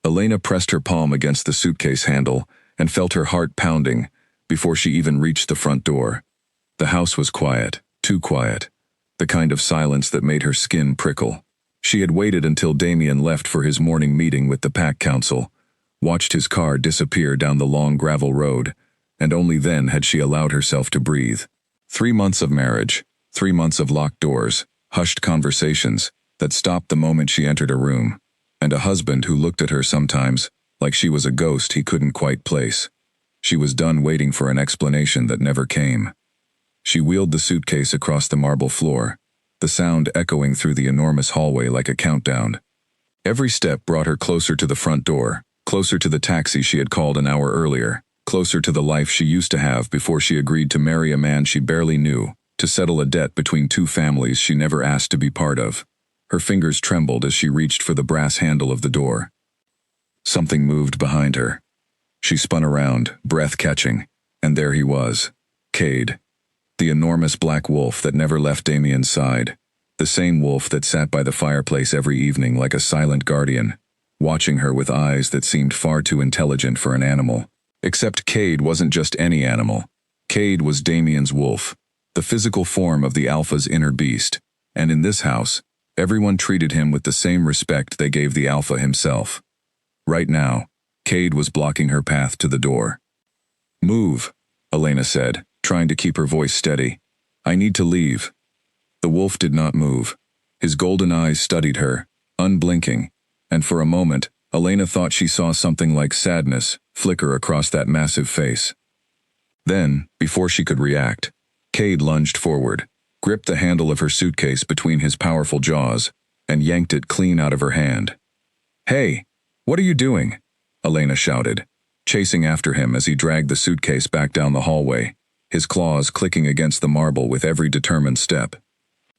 Elena pressed her palm against the suitcase handle and felt her heart pounding before she even reached the front door. The house was quiet, too quiet, the kind of silence that made her skin prickle. She had waited until Damien left for his morning meeting with the pack council, watched his car disappear down the long gravel road, and only then had she allowed herself to breathe. 3 months of marriage, 3 months of locked doors, hushed conversations that stopped the moment she entered a room, and a husband who looked at her sometimes like she was a ghost he couldn't quite place. She was done waiting for an explanation that never came. She wheeled the suitcase across the marble floor, the sound echoing through the enormous hallway like a countdown. Every step brought her closer to the front door, closer to the taxi she had called an hour earlier, closer to the life she used to have before she agreed to marry a man she barely knew, to settle a debt between 2 families she never asked to be part of. Her fingers trembled as she reached for the brass handle of the door. Something moved behind her. She spun around, breath catching, and there he was, Cade. The enormous black wolf that never left Damien's side. The same wolf that sat by the fireplace every evening like a silent guardian, watching her with eyes that seemed far too intelligent for an animal. Except Cade wasn't just any animal. Cade was Damien's wolf, the physical form of the alpha's inner beast, and in this house, everyone treated him with the same respect they gave the alpha himself. Right now, Cade was blocking her path to the door. "Move," Elena said, trying to keep her voice steady. "I need to leave." The wolf did not move. His golden eyes studied her, unblinking, and for a moment, Elena thought she saw something like sadness flicker across that massive face. Then, before she could react, Cade lunged forward, gripped the handle of her suitcase between his powerful jaws, and yanked it clean out of her hand. "Hey, what are you doing?" Elena shouted, chasing after him as he dragged the suitcase back down the hallway, his claws clicking against the marble with every determined step.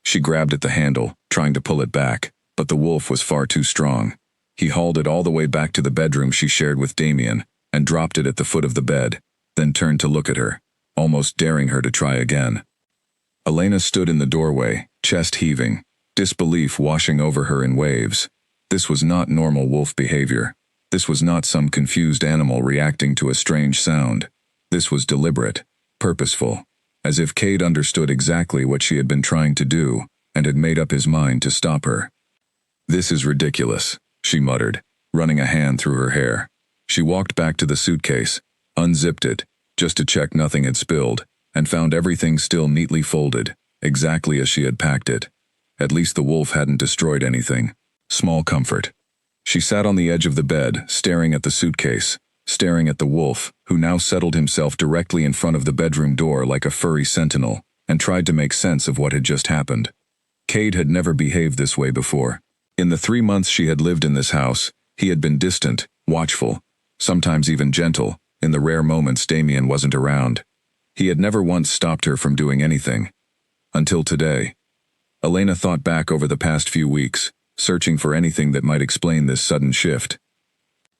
She grabbed at the handle, trying to pull it back, but the wolf was far too strong. He hauled it all the way back to the bedroom she shared with Damien, and dropped it at the foot of the bed, then turned to look at her, almost daring her to try again. Elena stood in the doorway, chest heaving, disbelief washing over her in waves. This was not normal wolf behavior. This was not some confused animal reacting to a strange sound. This was deliberate, purposeful, as if Cade understood exactly what she had been trying to do, and had made up his mind to stop her. "This is ridiculous," she muttered, running a hand through her hair. She walked back to the suitcase, unzipped it, just to check nothing had spilled, and found everything still neatly folded, exactly as she had packed it. At least the wolf hadn't destroyed anything. Small comfort. She sat on the edge of the bed, staring at the suitcase, staring at the wolf, who now settled himself directly in front of the bedroom door like a furry sentinel, and tried to make sense of what had just happened. Cade had never behaved this way before. In the 3 months she had lived in this house, he had been distant, watchful, sometimes even gentle, in the rare moments Damien wasn't around. He had never once stopped her from doing anything. Until today. Elena thought back over the past few weeks, searching for anything that might explain this sudden shift.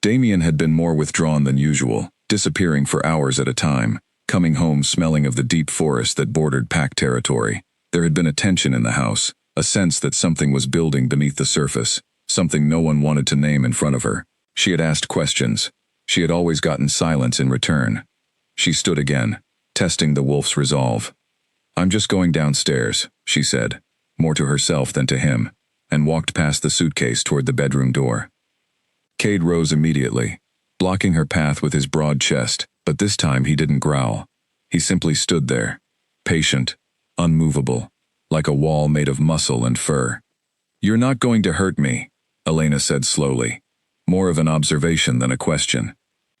Damien had been more withdrawn than usual, disappearing for hours at a time, coming home smelling of the deep forest that bordered pack territory. There had been a tension in the house, a sense that something was building beneath the surface, something no one wanted to name in front of her. She had asked questions. She had always gotten silence in return. She stood again, testing the wolf's resolve. "I'm just going downstairs," she said, more to herself than to him, and walked past the suitcase toward the bedroom door. Cade rose immediately, blocking her path with his broad chest, but this time he didn't growl. He simply stood there, patient, unmovable, like a wall made of muscle and fur. "You're not going to hurt me," Elena said slowly, more of an observation than a question.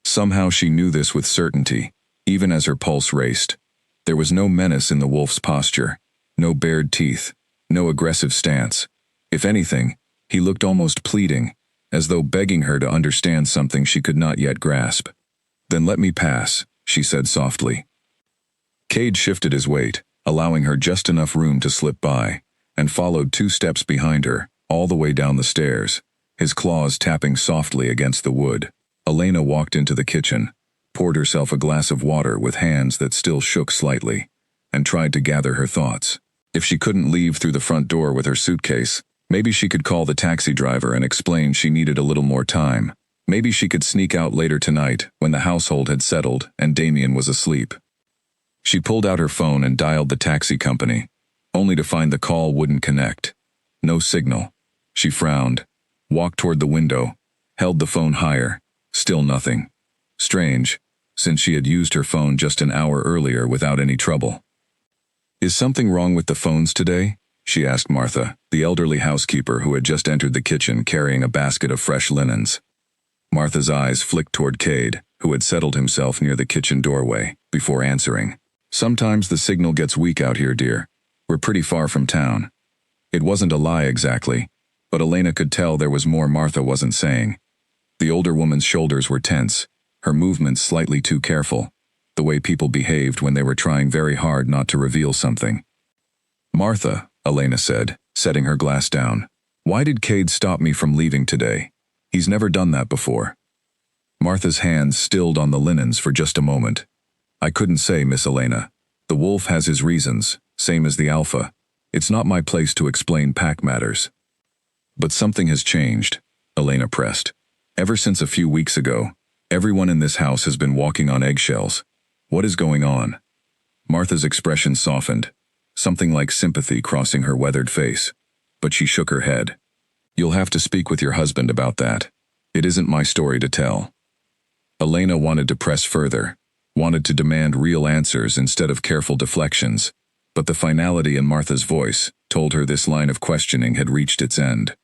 Somehow she knew this with certainty, even as her pulse raced. There was no menace in the wolf's posture, no bared teeth, no aggressive stance. If anything, he looked almost pleading, as though begging her to understand something she could not yet grasp. "Then let me pass," she said softly. Cade shifted his weight, allowing her just enough room to slip by, and followed 2 steps behind her, all the way down the stairs, his claws tapping softly against the wood. Elena walked into the kitchen, poured herself a glass of water with hands that still shook slightly, and tried to gather her thoughts. If she couldn't leave through the front door with her suitcase, maybe she could call the taxi driver and explain she needed a little more time. Maybe she could sneak out later tonight when the household had settled and Damien was asleep. She pulled out her phone and dialed the taxi company, only to find the call wouldn't connect. No signal. She frowned, walked toward the window, held the phone higher. Still nothing. Strange, since she had used her phone just an hour earlier without any trouble. "Is something wrong with the phones today?" she asked Martha, the elderly housekeeper who had just entered the kitchen carrying a basket of fresh linens. Martha's eyes flicked toward Cade, who had settled himself near the kitchen doorway, before answering. "Sometimes the signal gets weak out here, dear. We're pretty far from town." It wasn't a lie exactly, but Elena could tell there was more Martha wasn't saying. The older woman's shoulders were tense, her movements slightly too careful, the way people behaved when they were trying very hard not to reveal something. "Martha," Elena said, setting her glass down, "why did Cade stop me from leaving today? He's never done that before." Martha's hands stilled on the linens for just a moment. "I couldn't say, Miss Elena. The wolf has his reasons, same as the alpha. It's not my place to explain pack matters." "But something has changed," Elena pressed. "Ever since a few weeks ago, everyone in this house has been walking on eggshells. What is going on?" Martha's expression softened, something like sympathy crossing her weathered face, but she shook her head. "You'll have to speak with your husband about that. It isn't my story to tell." Elena wanted to press further, wanted to demand real answers instead of careful deflections, but the finality in Martha's voice told her this line of questioning had reached its end.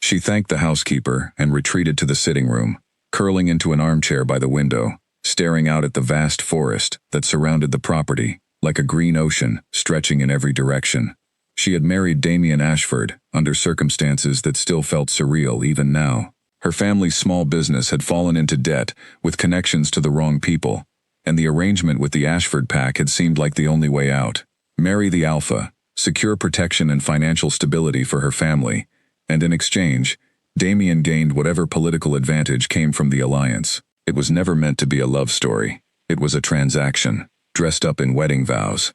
She thanked the housekeeper and retreated to the sitting room, curling into an armchair by the window, staring out at the vast forest that surrounded the property, like a green ocean stretching in every direction. She had married Damien Ashford under circumstances that still felt surreal even now. Her family's small business had fallen into debt with connections to the wrong people, and the arrangement with the Ashford pack had seemed like the only way out. Marry the alpha, secure protection and financial stability for her family, and in exchange, Damien gained whatever political advantage came from the alliance. It was never meant to be a love story. It was a transaction, dressed up in wedding vows.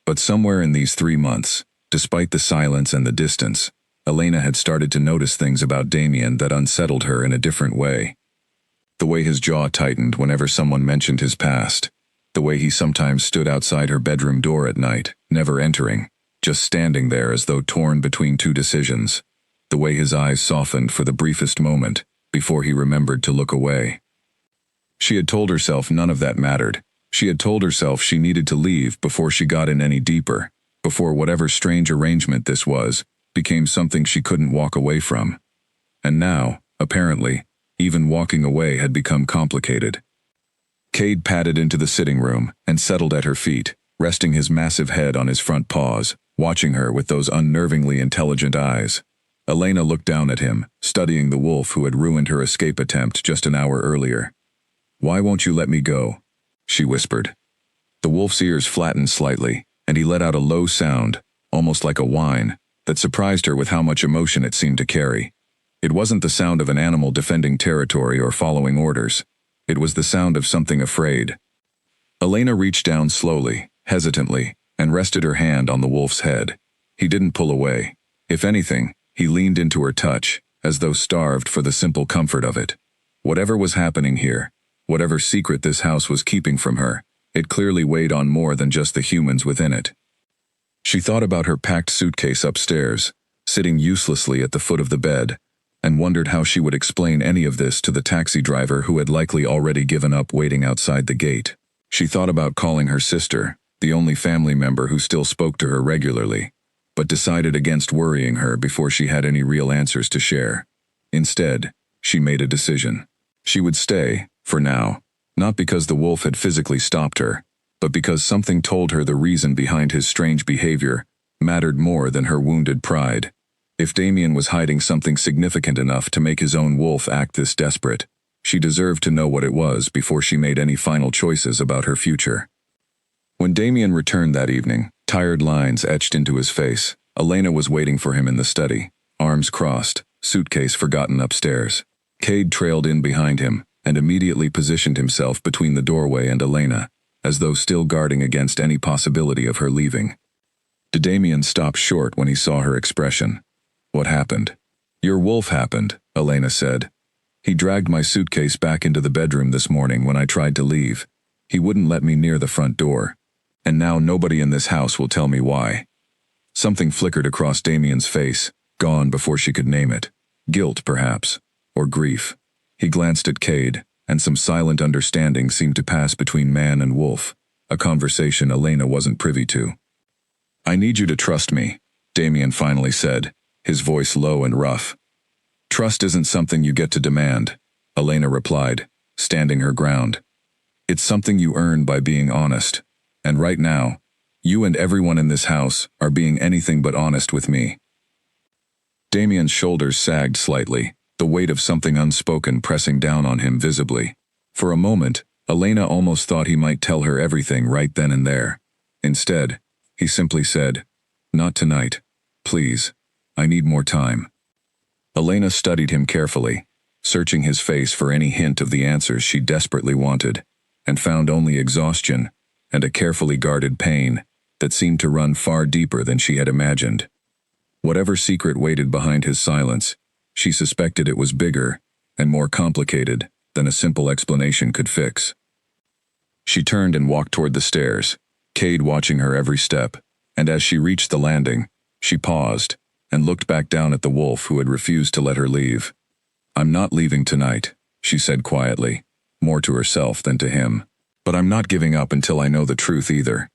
But somewhere in these 3 months, despite the silence and the distance, Elena had started to notice things about Damien that unsettled her in a different way. The way his jaw tightened whenever someone mentioned his past. The way he sometimes stood outside her bedroom door at night, never entering, just standing there as though torn between two decisions. The way his eyes softened for the briefest moment, before he remembered to look away. She had told herself none of that mattered. She had told herself she needed to leave before she got in any deeper, before whatever strange arrangement this was, became something she couldn't walk away from. And now, apparently, even walking away had become complicated. Cade padded into the sitting room and settled at her feet, resting his massive head on his front paws, watching her with those unnervingly intelligent eyes. Elena looked down at him, studying the wolf who had ruined her escape attempt just an hour earlier. "Why won't you let me go?" she whispered. The wolf's ears flattened slightly, and he let out a low sound, almost like a whine, that surprised her with how much emotion it seemed to carry. It wasn't the sound of an animal defending territory or following orders. It was the sound of something afraid. Elena reached down slowly, hesitantly, and rested her hand on the wolf's head. He didn't pull away. If anything, he leaned into her touch, as though starved for the simple comfort of it. Whatever was happening here, whatever secret this house was keeping from her, it clearly weighed on more than just the humans within it. She thought about her packed suitcase upstairs, sitting uselessly at the foot of the bed, and wondered how she would explain any of this to the taxi driver who had likely already given up waiting outside the gate. She thought about calling her sister, the only family member who still spoke to her regularly, but decided against worrying her before she had any real answers to share. Instead, she made a decision. She would stay, for now, not because the wolf had physically stopped her, but because something told her the reason behind his strange behavior mattered more than her wounded pride. If Damien was hiding something significant enough to make his own wolf act this desperate, she deserved to know what it was before she made any final choices about her future. When Damien returned that evening, tired lines etched into his face, Elena was waiting for him in the study, arms crossed, suitcase forgotten upstairs. Cade trailed in behind him and immediately positioned himself between the doorway and Elena, as though still guarding against any possibility of her leaving. Damien stopped short when he saw her expression. "What happened?" "Your wolf happened," Elena said. He dragged my suitcase back into the bedroom this morning when I tried to leave. He wouldn't let me near the front door. And now nobody in this house will tell me why. Something flickered across Damien's face, gone before she could name it. Guilt, perhaps. Or grief. He glanced at Cade, and some silent understanding seemed to pass between man and wolf, a conversation Elena wasn't privy to. "I need you to trust me," Damien finally said, his voice low and rough. "Trust isn't something you get to demand," Elena replied, standing her ground. "It's something you earn by being honest. And right now, you and everyone in this house are being anything but honest with me." Damien's shoulders sagged slightly, the weight of something unspoken pressing down on him visibly. For a moment, Elena almost thought he might tell her everything right then and there. Instead, he simply said, "Not tonight. Please. I need more time." Elena studied him carefully, searching his face for any hint of the answers she desperately wanted, and found only exhaustion and a carefully guarded pain that seemed to run far deeper than she had imagined. Whatever secret waited behind his silence, she suspected it was bigger and more complicated than a simple explanation could fix. She turned and walked toward the stairs, Cade watching her every step, and as she reached the landing, she paused and looked back down at the wolf who had refused to let her leave. "I'm not leaving tonight," she said quietly, more to herself than to him. "But I'm not giving up until I know the truth either."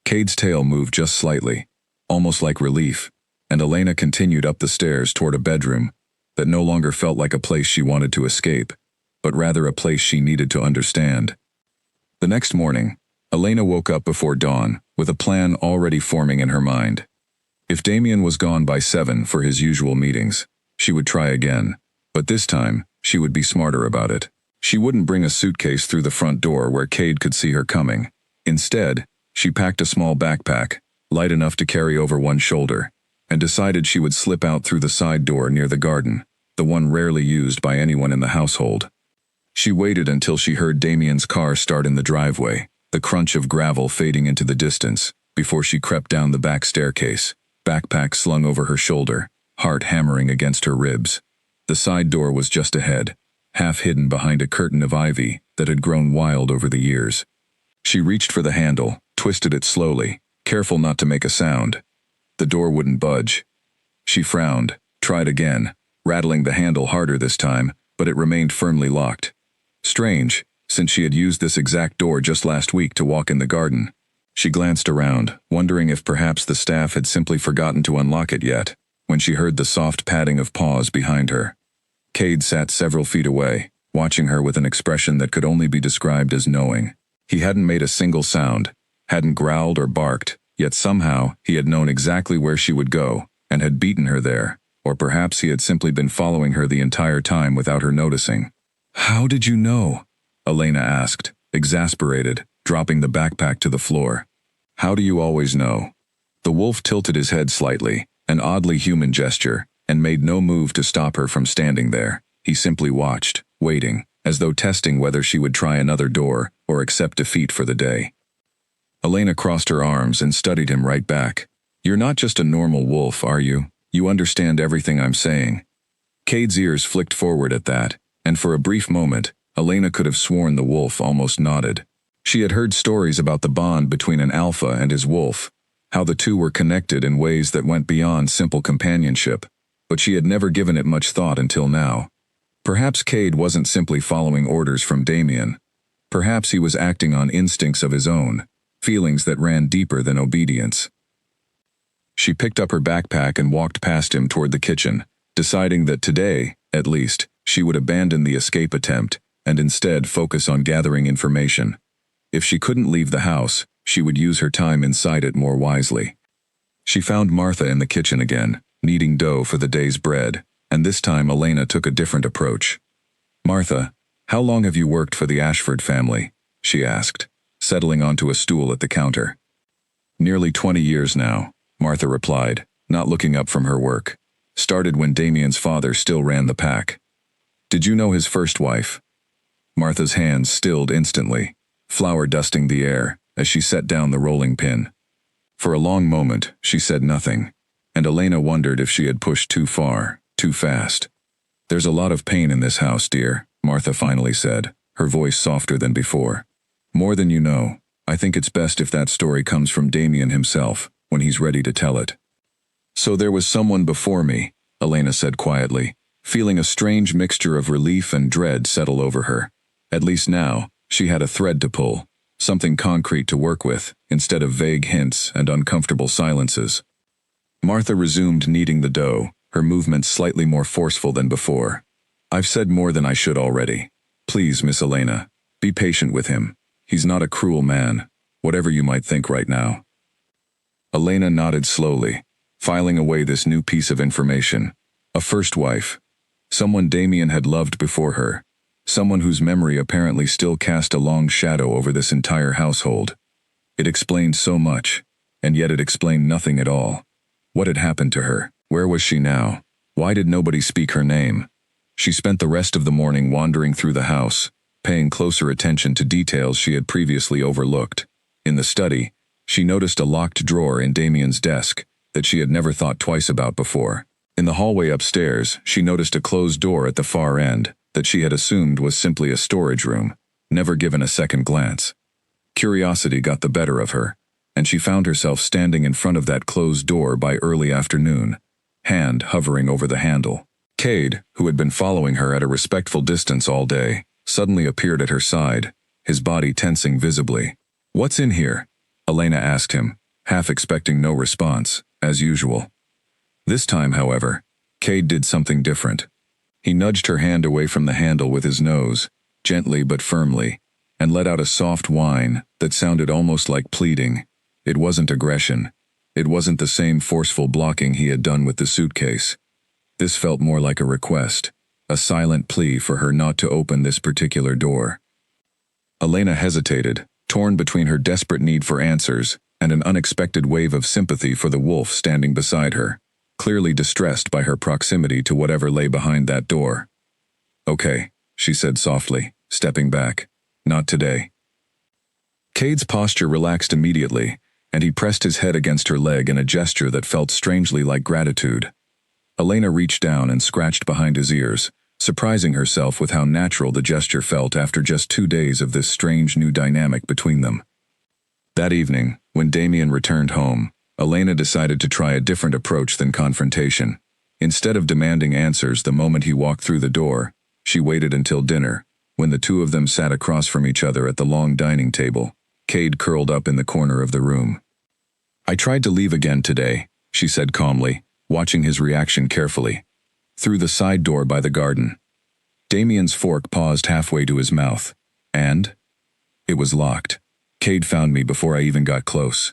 Cade's tail moved just slightly, almost like relief, and Elena continued up the stairs toward a bedroom that no longer felt like a place she wanted to escape, but rather a place she needed to understand. The next morning, Elena woke up before dawn with a plan already forming in her mind. If Damien was gone by 7 for his usual meetings, she would try again, but this time she would be smarter about it. She wouldn't bring a suitcase through the front door where Cade could see her coming. Instead, she packed a small backpack, light enough to carry over one shoulder, and decided she would slip out through the side door near the garden, the one rarely used by anyone in the household. She waited until she heard Damien's car start in the driveway, the crunch of gravel fading into the distance, before she crept down the back staircase, backpack slung over her shoulder, heart hammering against her ribs. The side door was just ahead, half hidden behind a curtain of ivy that had grown wild over the years. She reached for the handle, twisted it slowly, careful not to make a sound. The door wouldn't budge. She frowned, tried again, rattling the handle harder this time, but it remained firmly locked. Strange, since she had used this exact door just last week to walk in the garden. She glanced around, wondering if perhaps the staff had simply forgotten to unlock it yet, when she heard the soft padding of paws behind her. Cade sat several feet away, watching her with an expression that could only be described as knowing. He hadn't made a single sound, hadn't growled or barked, yet somehow he had known exactly where she would go, and had beaten her there, or perhaps he had simply been following her the entire time without her noticing. "How did you know?" Elena asked, exasperated, dropping the backpack to the floor. "How do you always know?" The wolf tilted his head slightly, an oddly human gesture, and made no move to stop her from standing there. He simply watched, waiting, as though testing whether she would try another door or accept defeat for the day. Elena crossed her arms and studied him right back. "You're not just a normal wolf, are you? You understand everything I'm saying." Cade's ears flicked forward at that, and for a brief moment, Elena could have sworn the wolf almost nodded. She had heard stories about the bond between an alpha and his wolf, how the two were connected in ways that went beyond simple companionship, but she had never given it much thought until now. Perhaps Cade wasn't simply following orders from Damien. Perhaps he was acting on instincts of his own, feelings that ran deeper than obedience. She picked up her backpack and walked past him toward the kitchen, deciding that today, at least, she would abandon the escape attempt and instead focus on gathering information. If she couldn't leave the house, she would use her time inside it more wisely. She found Martha in the kitchen again, kneading dough for the day's bread, and this time Elena took a different approach. "Martha, how long have you worked for the Ashford family?" she asked, settling onto a stool at the counter. "Nearly 20 years now," Martha replied, not looking up from her work. "Started when Damien's father still ran the pack." "Did you know his first wife?" Martha's hands stilled instantly, flour dusting the air as she set down the rolling pin. For a long moment, she said nothing, and Elena wondered if she had pushed too far, too fast. There's a lot of pain in this house, dear, Martha finally said, her voice softer than before. More than you know. I think it's best if that story comes from Damien himself, when he's ready to tell it. So there was someone before me, Elena said quietly, feeling a strange mixture of relief and dread settle over her. At least now, she had a thread to pull, something concrete to work with, instead of vague hints and uncomfortable silences. Martha resumed kneading the dough, her movements slightly more forceful than before. I've said more than I should already. Please, Miss Elena, be patient with him. He's not a cruel man, whatever you might think right now. Elena nodded slowly, filing away this new piece of information. A first wife. Someone Damien had loved before her. Someone whose memory apparently still cast a long shadow over this entire household. It explained so much, and yet it explained nothing at all. What had happened to her? Where was she now? Why did nobody speak her name? She spent the rest of the morning wandering through the house, paying closer attention to details she had previously overlooked. In the study, she noticed a locked drawer in Damien's desk that she had never thought twice about before. In the hallway upstairs, she noticed a closed door at the far end that she had assumed was simply a storage room, never given a second glance. Curiosity got the better of her, and she found herself standing in front of that closed door by early afternoon, hand hovering over the handle. Cade, who had been following her at a respectful distance all day, suddenly appeared at her side, his body tensing visibly. "What's in here?" Elena asked him, half expecting no response, as usual. This time, however, Cade did something different. He nudged her hand away from the handle with his nose, gently but firmly, and let out a soft whine that sounded almost like pleading. It wasn't aggression. It wasn't the same forceful blocking he had done with the suitcase. This felt more like a request, a silent plea for her not to open this particular door. Elena hesitated, torn between her desperate need for answers and an unexpected wave of sympathy for the wolf standing beside her, clearly distressed by her proximity to whatever lay behind that door. "Okay," she said softly, stepping back. "Not today." Cade's posture relaxed immediately, and he pressed his head against her leg in a gesture that felt strangely like gratitude. Elena reached down and scratched behind his ears, surprising herself with how natural the gesture felt after just 2 days of this strange new dynamic between them. That evening, when Damien returned home, Elena decided to try a different approach than confrontation. Instead of demanding answers the moment he walked through the door, she waited until dinner, when the two of them sat across from each other at the long dining table, Cade curled up in the corner of the room. "I tried to leave again today," she said calmly, watching his reaction carefully. "Through the side door by the garden." Damien's fork paused halfway to his mouth. "And?" "It was locked. Cade found me before I even got close."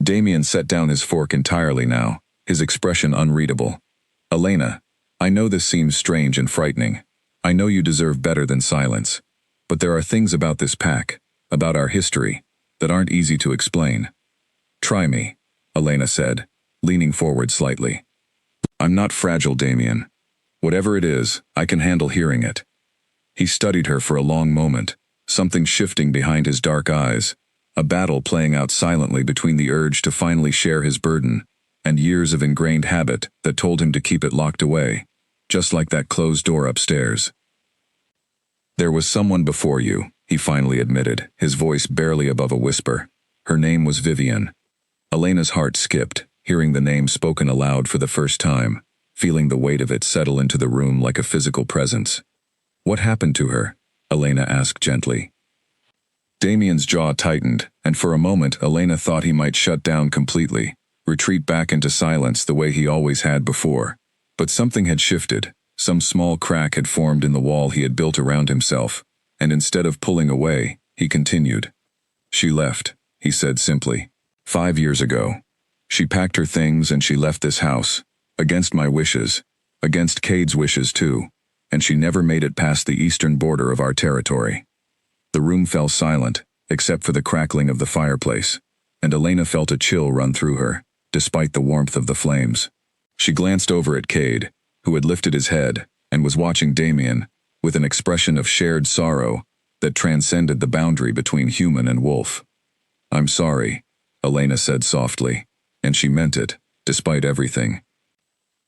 Damien set down his fork entirely now, his expression unreadable. "Elena, I know this seems strange and frightening. I know you deserve better than silence. But there are things about this pack, about our history, that aren't easy to explain." "Try me," Elena said, leaning forward slightly. "I'm not fragile, Damien. Whatever it is, I can handle hearing it." He studied her for a long moment, something shifting behind his dark eyes, a battle playing out silently between the urge to finally share his burden and years of ingrained habit that told him to keep it locked away, just like that closed door upstairs. "There was someone before you," he finally admitted, his voice barely above a whisper. "Her name was Vivian." Elena's heart skipped, hearing the name spoken aloud for the first time, feeling the weight of it settle into the room like a physical presence. "What happened to her?" Elena asked gently. Damien's jaw tightened, and for a moment Elena thought he might shut down completely, retreat back into silence the way he always had before. But something had shifted, some small crack had formed in the wall he had built around himself, and instead of pulling away, he continued. "She left," he said simply. 5 years ago. She packed her things and she left this house, against my wishes, against Cade's wishes too, and she never made it past the eastern border of our territory." The room fell silent, except for the crackling of the fireplace, and Elena felt a chill run through her, despite the warmth of the flames. She glanced over at Cade, who had lifted his head and was watching Damien, with an expression of shared sorrow that transcended the boundary between human and wolf. "I'm sorry," Elena said softly, and she meant it, despite everything.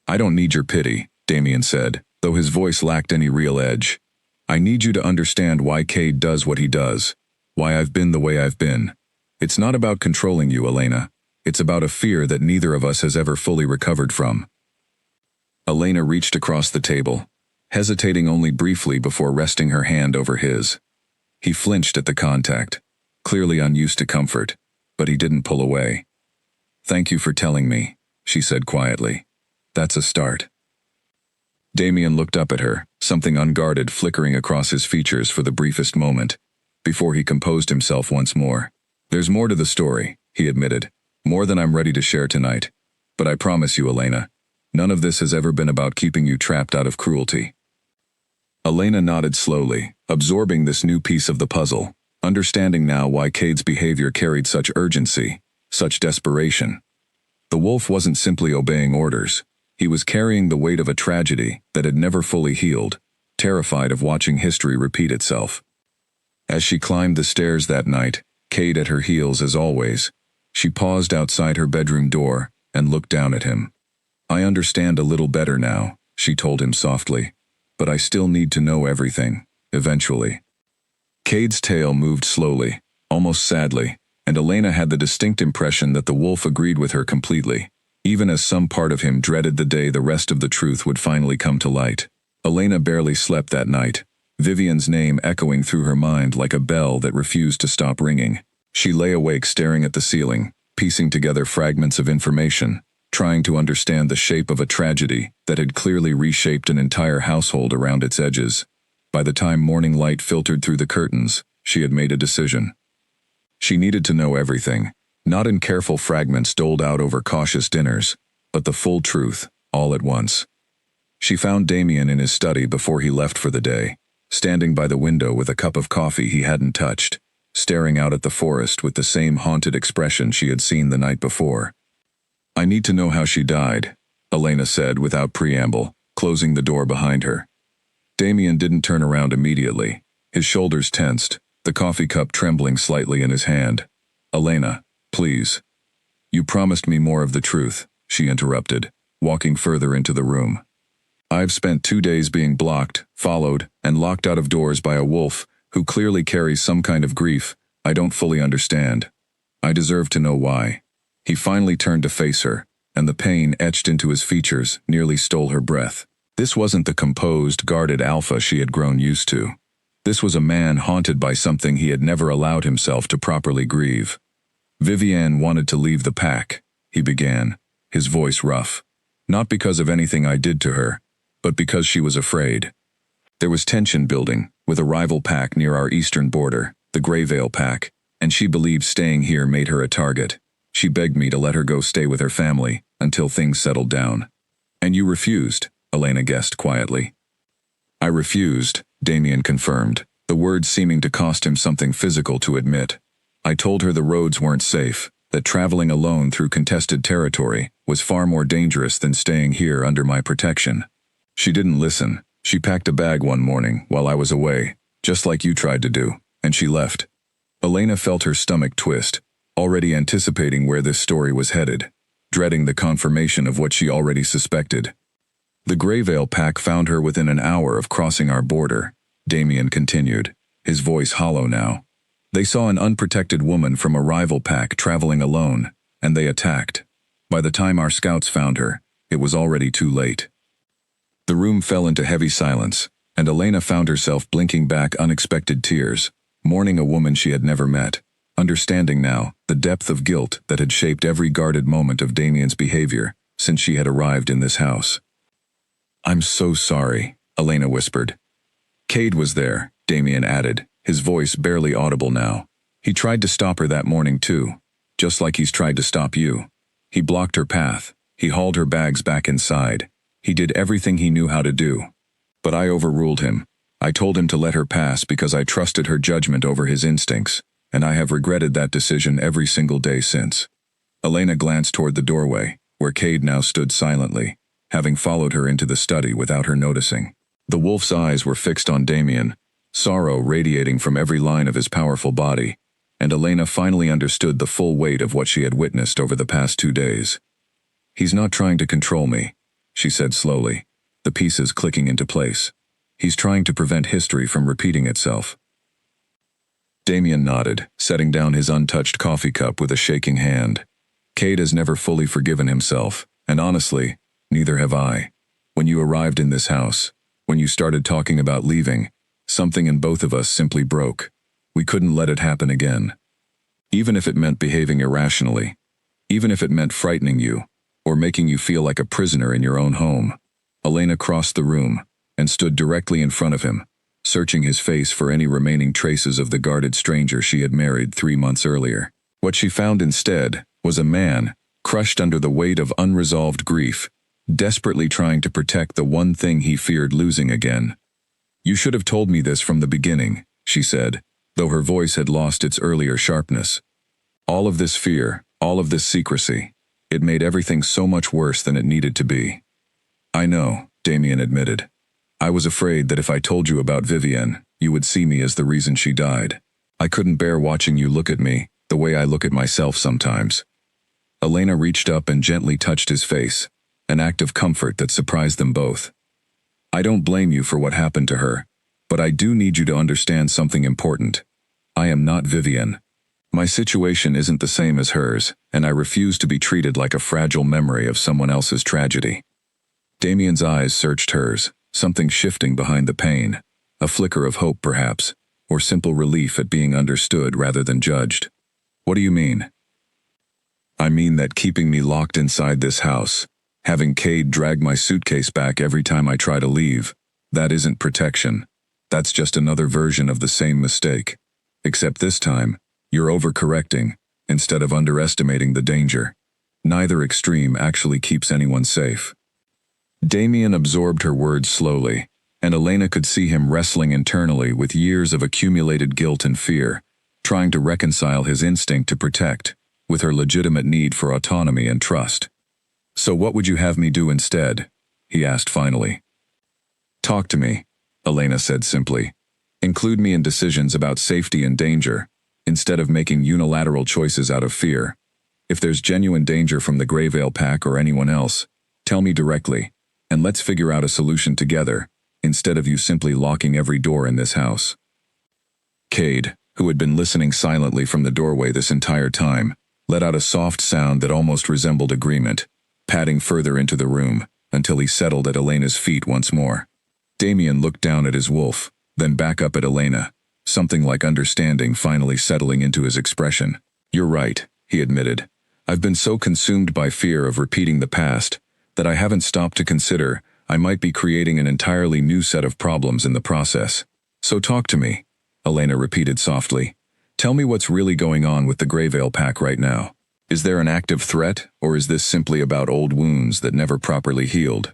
"I don't need your pity," Damien said, though his voice lacked any real edge. I need you to understand why Cade does what he does, why I've been the way I've been. It's not about controlling you, Elena. It's about a fear that neither of us has ever fully recovered from. Elena reached across the table, hesitating only briefly before resting her hand over his. He flinched at the contact, clearly unused to comfort, but he didn't pull away. "Thank you for telling me," she said quietly. "That's a start." Damien looked up at her, something unguarded flickering across his features for the briefest moment, before he composed himself once more. "There's more to the story," he admitted, "more than I'm ready to share tonight. But I promise you, Elena, none of this has ever been about keeping you trapped out of cruelty." Elena nodded slowly, absorbing this new piece of the puzzle, understanding now why Cade's behavior carried such urgency, such desperation. The wolf wasn't simply obeying orders. He was carrying the weight of a tragedy that had never fully healed, terrified of watching history repeat itself. As she climbed the stairs that night, Cade at her heels as always, she paused outside her bedroom door and looked down at him. "I understand a little better now," she told him softly, "but I still need to know everything, eventually." Cade's tail moved slowly, almost sadly, and Elena had the distinct impression that the wolf agreed with her completely, even as some part of him dreaded the day the rest of the truth would finally come to light. Elena barely slept that night, Vivian's name echoing through her mind like a bell that refused to stop ringing. She lay awake staring at the ceiling, piecing together fragments of information, trying to understand the shape of a tragedy that had clearly reshaped an entire household around its edges. By the time morning light filtered through the curtains, she had made a decision. She needed to know everything, not in careful fragments doled out over cautious dinners, but the full truth, all at once. She found Damien in his study before he left for the day, standing by the window with a cup of coffee he hadn't touched, staring out at the forest with the same haunted expression she had seen the night before. "I need to know how she died," Elena said without preamble, closing the door behind her. Damien didn't turn around immediately. His shoulders tensed, the coffee cup trembling slightly in his hand. "Elena, please." "You promised me more of the truth," she interrupted, walking further into the room. "I've spent 2 days being blocked, followed, and locked out of doors by a wolf who clearly carries some kind of grief I don't fully understand. I deserve to know why." He finally turned to face her, and the pain etched into his features nearly stole her breath. This wasn't the composed, guarded alpha she had grown used to. This was a man haunted by something he had never allowed himself to properly grieve. "Vivian wanted to leave the pack," he began, his voice rough. "Not because of anything I did to her, but because she was afraid. There was tension building, with a rival pack near our eastern border, the Greyvale pack, and she believed staying here made her a target. She begged me to let her go stay with her family, until things settled down." "And you refused," Elena guessed quietly. "I refused," Damien confirmed, the words seeming to cost him something physical to admit. "I told her the roads weren't safe, that traveling alone through contested territory was far more dangerous than staying here under my protection. She didn't listen. She packed a bag one morning while I was away, just like you tried to do, and she left." Elena felt her stomach twist, already anticipating where this story was headed, dreading the confirmation of what she already suspected. "The Greyvale pack found her within an hour of crossing our border," Damien continued, his voice hollow now. "They saw an unprotected woman from a rival pack traveling alone, and they attacked. By the time our scouts found her, it was already too late." The room fell into heavy silence, and Elena found herself blinking back unexpected tears, mourning a woman she had never met, understanding now the depth of guilt that had shaped every guarded moment of Damien's behavior since she had arrived in this house. "I'm so sorry," Elena whispered. "Cade was there," Damien added, his voice barely audible now. "He tried to stop her that morning too, just like he's tried to stop you. He blocked her path. He hauled her bags back inside. He did everything he knew how to do. But I overruled him. I told him to let her pass because I trusted her judgment over his instincts, and I have regretted that decision every single day since." Elena glanced toward the doorway, where Cade now stood silently, having followed her into the study without her noticing. The wolf's eyes were fixed on Damien, sorrow radiating from every line of his powerful body, and Elena finally understood the full weight of what she had witnessed over the past 2 days. "He's not trying to control me," she said slowly. the pieces clicking into place. He's trying to prevent history from repeating itself. Damien nodded, setting down his untouched coffee cup with a shaking hand. Cade has never fully forgiven himself, and honestly, neither have I. When you arrived in this house, when you started talking about leaving, something in both of us simply broke. We couldn't let it happen again. Even if it meant behaving irrationally, even if it meant frightening you, or making you feel like a prisoner in your own home. Elena crossed the room and stood directly in front of him, searching his face for any remaining traces of the guarded stranger she had married 3 months earlier. What she found instead was a man, crushed under the weight of unresolved grief, desperately trying to protect the one thing he feared losing again. "You should have told me this from the beginning," she said, though her voice had lost its earlier sharpness. "All of this fear, all of this secrecy, it made everything so much worse than it needed to be." "I know," Damien admitted. "I was afraid that if I told you about Vivienne, you would see me as the reason she died. I couldn't bear watching you look at me, the way I look at myself sometimes." Elena reached up and gently touched his face, an act of comfort that surprised them both. "I don't blame you for what happened to her, but I do need you to understand something important. I am not Vivienne. My situation isn't the same as hers, and I refuse to be treated like a fragile memory of someone else's tragedy." Damien's eyes searched hers, something shifting behind the pain, a flicker of hope perhaps, or simple relief at being understood rather than judged. "What do you mean?" "I mean that keeping me locked inside this house, having Cade drag my suitcase back every time I try to leave, that isn't protection. That's just another version of the same mistake. Except this time, you're overcorrecting, instead of underestimating the danger. Neither extreme actually keeps anyone safe." Damien absorbed her words slowly, and Elena could see him wrestling internally with years of accumulated guilt and fear, trying to reconcile his instinct to protect with her legitimate need for autonomy and trust. "So what would you have me do instead?" he asked finally. "Talk to me," Elena said simply. "Include me in decisions about safety and danger, instead of making unilateral choices out of fear. If there's genuine danger from the Greyvale Pack or anyone else, tell me directly, and let's figure out a solution together, instead of you simply locking every door in this house." Cade, who had been listening silently from the doorway this entire time, let out a soft sound that almost resembled agreement, padding further into the room, until he settled at Elena's feet once more. Damien looked down at his wolf, then back up at Elena, something like understanding finally settling into his expression. "You're right," he admitted. "I've been so consumed by fear of repeating the past that I haven't stopped to consider I might be creating an entirely new set of problems in the process. So talk to me," Elena repeated softly. "Tell me what's really going on with the Greyvale Pack right now. Is there an active threat, or is this simply about old wounds that never properly healed?"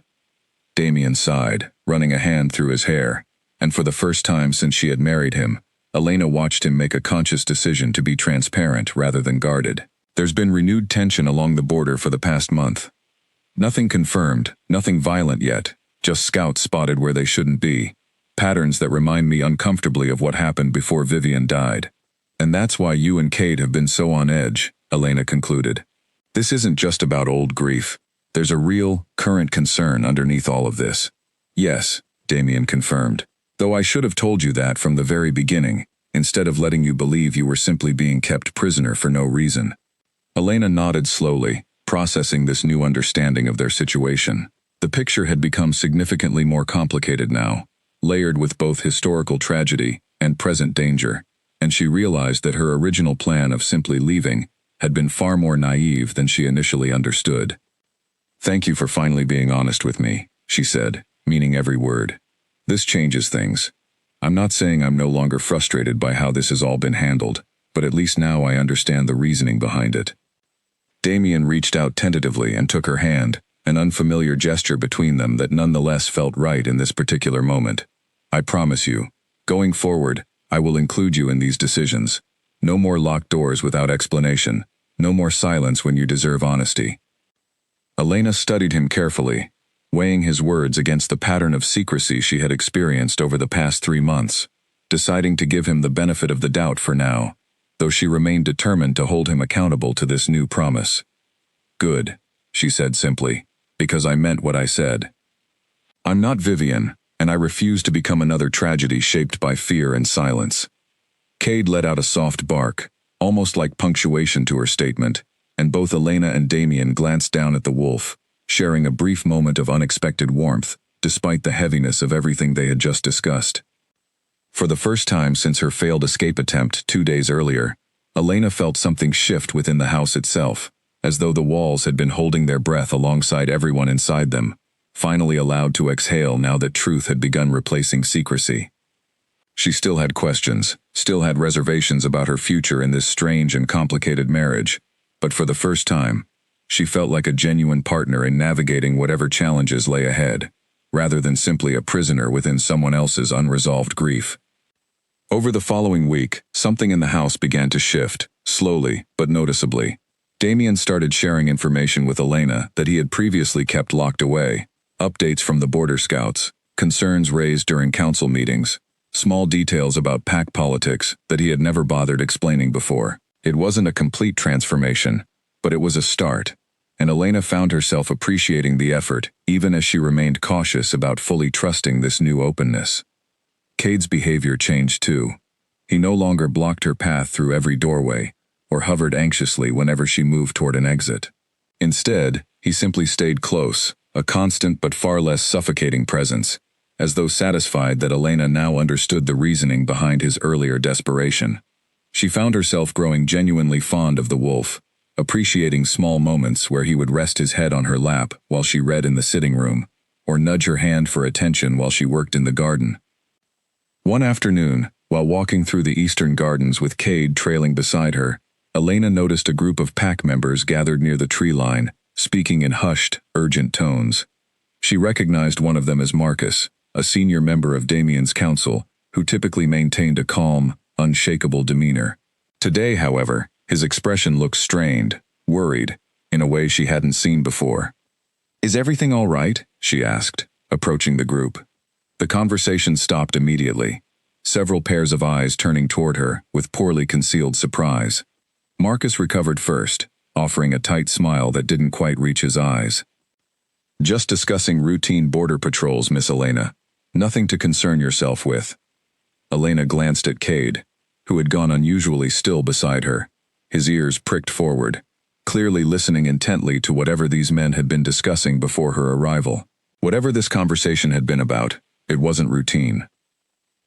Damien sighed, running a hand through his hair, and for the first time since she had married him, Elena watched him make a conscious decision to be transparent rather than guarded. "There's been renewed tension along the border for the past month. Nothing confirmed, nothing violent yet, just scouts spotted where they shouldn't be. Patterns that remind me uncomfortably of what happened before Vivienne died. And that's why you and Cade have been so on edge," Elena concluded. "This isn't just about old grief. There's a real, current concern underneath all of this." "Yes," Damien confirmed, "though I should have told you that from the very beginning, instead of letting you believe you were simply being kept prisoner for no reason." Elena nodded slowly, processing this new understanding of their situation. The picture had become significantly more complicated now, layered with both historical tragedy and present danger, and she realized that her original plan of simply leaving had been far more naive than she initially understood. "Thank you for finally being honest with me," she said, meaning every word. "This changes things. I'm not saying I'm no longer frustrated by how this has all been handled, but at least now I understand the reasoning behind it." Damien reached out tentatively and took her hand, an unfamiliar gesture between them that nonetheless felt right in this particular moment. "I promise you, going forward, I will include you in these decisions. No more locked doors without explanation. No more silence when you deserve honesty." Elena studied him carefully, weighing his words against the pattern of secrecy she had experienced over the past 3 months, deciding to give him the benefit of the doubt for now, though she remained determined to hold him accountable to this new promise. "Good," she said simply, "because I meant what I said." I'm not Vivian, and I refuse to become another tragedy shaped by fear and silence. Cade let out a soft bark, almost like punctuation to her statement, and both Elena and Damien glanced down at the wolf, sharing a brief moment of unexpected warmth, despite the heaviness of everything they had just discussed. For the first time since her failed escape attempt 2 days earlier, Elena felt something shift within the house itself, as though the walls had been holding their breath alongside everyone inside them, finally allowed to exhale now that truth had begun replacing secrecy. She still had questions, still had reservations about her future in this strange and complicated marriage, but for the first time, she felt like a genuine partner in navigating whatever challenges lay ahead, rather than simply a prisoner within someone else's unresolved grief. Over the following week, something in the house began to shift, slowly but noticeably. Damien started sharing information with Elena that he had previously kept locked away, updates from the border scouts, concerns raised during council meetings, small details about pack politics that he had never bothered explaining before. It wasn't a complete transformation, but it was a start, and Elena found herself appreciating the effort, even as she remained cautious about fully trusting this new openness. Cade's behavior changed too. He no longer blocked her path through every doorway, or hovered anxiously whenever she moved toward an exit. Instead, he simply stayed close, a constant but far less suffocating presence, as though satisfied that Elena now understood the reasoning behind his earlier desperation. She found herself growing genuinely fond of the wolf, appreciating small moments where he would rest his head on her lap while she read in the sitting room, or nudge her hand for attention while she worked in the garden. One afternoon, while walking through the eastern gardens with Cade trailing beside her, Elena noticed a group of pack members gathered near the tree line, speaking in hushed, urgent tones. She recognized one of them as Marcus, a senior member of Damien's council, who typically maintained a calm, unshakable demeanor. Today, however, his expression looked strained, worried, in a way she hadn't seen before. "Is everything all right?" she asked, approaching the group. The conversation stopped immediately, several pairs of eyes turning toward her with poorly concealed surprise. Marcus recovered first, offering a tight smile that didn't quite reach his eyes. "Just discussing routine border patrols, Miss Elena. Nothing to concern yourself with." Elena glanced at Cade, who had gone unusually still beside her, his ears pricked forward, clearly listening intently to whatever these men had been discussing before her arrival. Whatever this conversation had been about, it wasn't routine.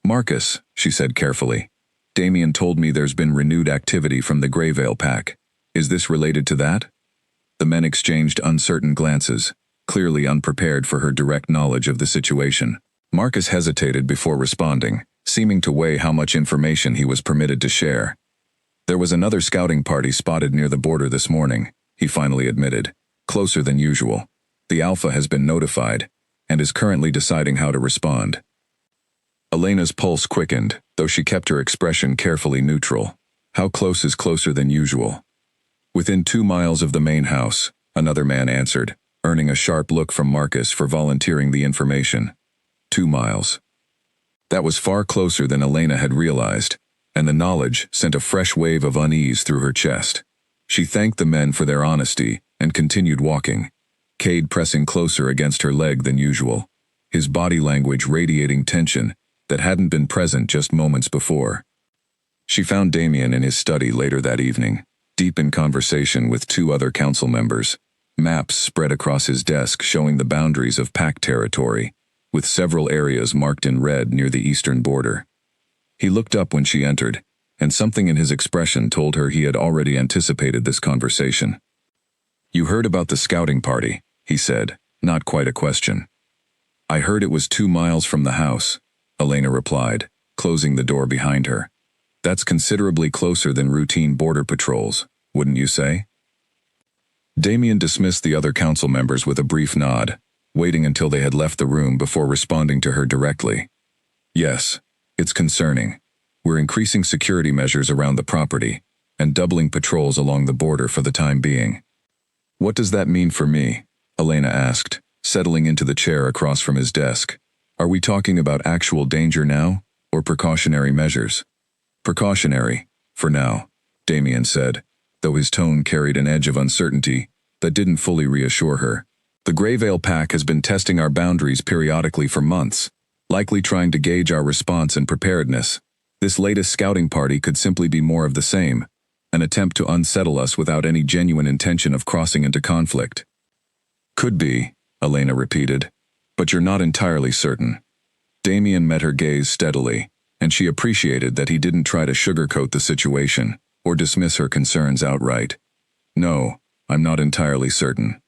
"Marcus," she said carefully, "Damien told me there's been renewed activity from the Greyvale pack. Is this related to that?" The men exchanged uncertain glances, clearly unprepared for her direct knowledge of the situation. Marcus hesitated before responding, seeming to weigh how much information he was permitted to share. "There was another scouting party spotted near the border this morning," he finally admitted, "closer than usual. The Alpha has been notified, and is currently deciding how to respond." Elena's pulse quickened, though she kept her expression carefully neutral. "How close is closer than usual?" "Within 2 miles of the main house," another man answered, earning a sharp look from Marcus for volunteering the information. 2 miles. That was far closer than Elena had realized, and the knowledge sent a fresh wave of unease through her chest. She thanked the men for their honesty and continued walking, Cade pressing closer against her leg than usual, his body language radiating tension that hadn't been present just moments before. She found Damien in his study later that evening, deep in conversation with 2 other council members, maps spread across his desk showing the boundaries of pack territory, with several areas marked in red near the eastern border. He looked up when she entered, and something in his expression told her he had already anticipated this conversation. "You heard about the scouting party," he said, not quite a question. "I heard it was 2 miles from the house," Elena replied, closing the door behind her. "That's considerably closer than routine border patrols, wouldn't you say?" Damien dismissed the other council members with a brief nod, waiting until they had left the room before responding to her directly. "Yes, it's concerning. We're increasing security measures around the property, and doubling patrols along the border for the time being." "What does that mean for me?" Elena asked, settling into the chair across from his desk. "Are we talking about actual danger now, or precautionary measures?" "Precautionary, for now," Damien said, though his tone carried an edge of uncertainty that didn't fully reassure her. The Greyvale pack has been testing our boundaries periodically for months, likely trying to gauge our response and preparedness. This latest scouting party could simply be more of the same, an attempt to unsettle us without any genuine intention of crossing into conflict. Could be, Elena repeated, but you're not entirely certain. Damien met her gaze steadily, and she appreciated that he didn't try to sugarcoat the situation or dismiss her concerns outright. No, I'm not entirely certain.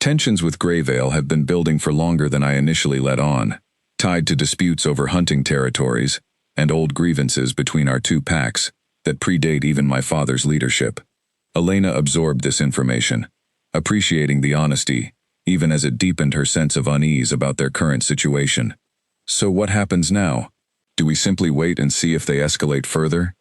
Tensions with Greyvale have been building for longer than I initially let on, tied to disputes over hunting territories and old grievances between our two packs that predate even my father's leadership. Elena absorbed this information, appreciating the honesty, even as it deepened her sense of unease about their current situation. So what happens now? Do we simply wait and see if they escalate further?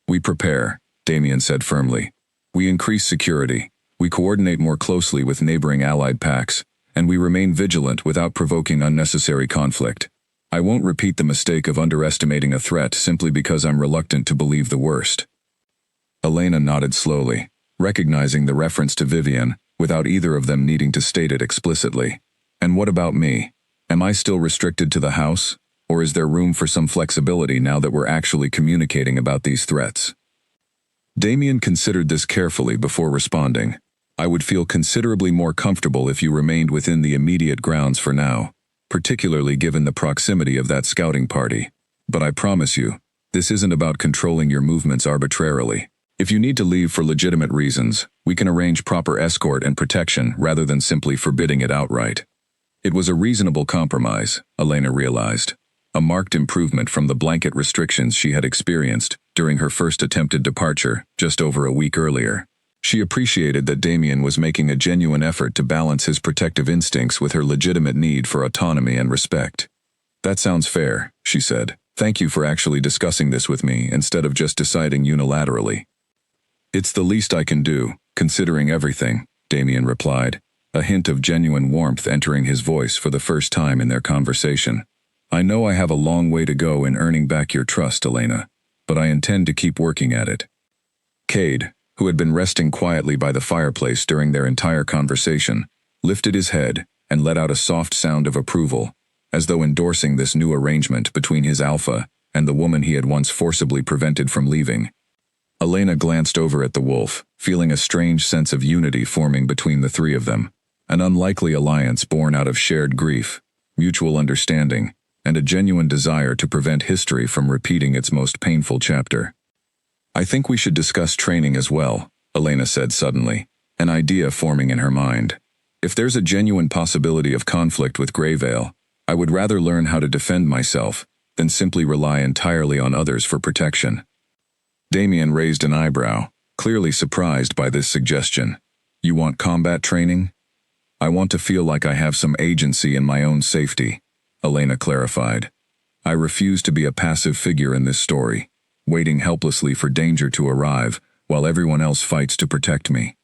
We prepare, Damien said firmly. We increase security. We coordinate more closely with neighboring allied packs, and we remain vigilant without provoking unnecessary conflict. I won't repeat the mistake of underestimating a threat simply because I'm reluctant to believe the worst. Elena nodded slowly, recognizing the reference to Vivian, without either of them needing to state it explicitly. And what about me? Am I still restricted to the house, or is there room for some flexibility now that we're actually communicating about these threats? Damien considered this carefully before responding. I would feel considerably more comfortable if you remained within the immediate grounds for now, particularly given the proximity of that scouting party. But I promise you, this isn't about controlling your movements arbitrarily. If you need to leave for legitimate reasons, we can arrange proper escort and protection rather than simply forbidding it outright. It was a reasonable compromise, Elena realized, a marked improvement from the blanket restrictions she had experienced during her first attempted departure just over a week earlier. She appreciated that Damien was making a genuine effort to balance his protective instincts with her legitimate need for autonomy and respect. That sounds fair, she said. Thank you for actually discussing this with me instead of just deciding unilaterally. It's the least I can do, considering everything, Damien replied, a hint of genuine warmth entering his voice for the first time in their conversation. I know I have a long way to go in earning back your trust, Elena, but I intend to keep working at it. Cade, who had been resting quietly by the fireplace during their entire conversation, lifted his head and let out a soft sound of approval, as though endorsing this new arrangement between his alpha and the woman he had once forcibly prevented from leaving. Elena glanced over at the wolf, feeling a strange sense of unity forming between the three of them, an unlikely alliance born out of shared grief, mutual understanding, and a genuine desire to prevent history from repeating its most painful chapter. I think we should discuss training as well, Elena said suddenly, an idea forming in her mind. If there's a genuine possibility of conflict with Greyvale, I would rather learn how to defend myself than simply rely entirely on others for protection. Damien raised an eyebrow, clearly surprised by this suggestion. You want combat training? I want to feel like I have some agency in my own safety, Elena clarified. I refuse to be a passive figure in this story, waiting helplessly for danger to arrive while everyone else fights to protect me.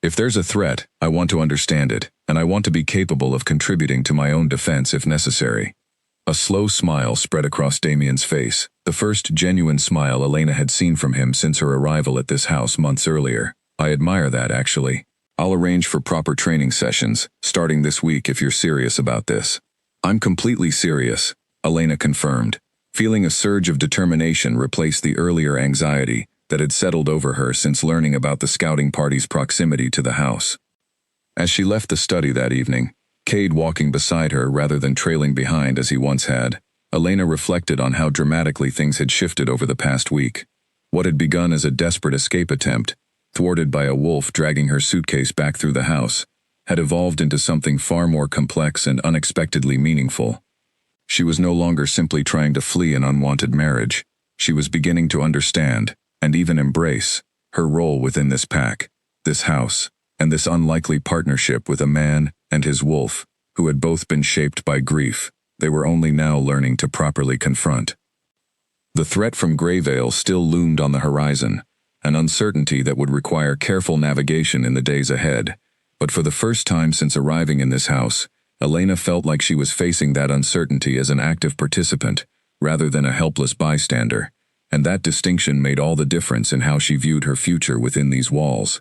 If there's a threat, I want to understand it, and I want to be capable of contributing to my own defense if necessary. A slow smile spread across Damien's face, the first genuine smile Elena had seen from him since her arrival at this house months earlier. I admire that, actually. I'll arrange for proper training sessions, starting this week if you're serious about this. I'm completely serious, Elena confirmed, feeling a surge of determination replace the earlier anxiety that had settled over her since learning about the scouting party's proximity to the house. As she left the study that evening, Cade walking beside her rather than trailing behind as he once had, Elena reflected on how dramatically things had shifted over the past week. What had begun as a desperate escape attempt, thwarted by a wolf dragging her suitcase back through the house, had evolved into something far more complex and unexpectedly meaningful. She was no longer simply trying to flee an unwanted marriage. She was beginning to understand, and even embrace, her role within this pack, this house, and this unlikely partnership with a man and his wolf, who had both been shaped by grief they were only now learning to properly confront. The threat from Greyvale still loomed on the horizon, an uncertainty that would require careful navigation in the days ahead, but for the first time since arriving in this house, Elena felt like she was facing that uncertainty as an active participant, rather than a helpless bystander, and that distinction made all the difference in how she viewed her future within these walls.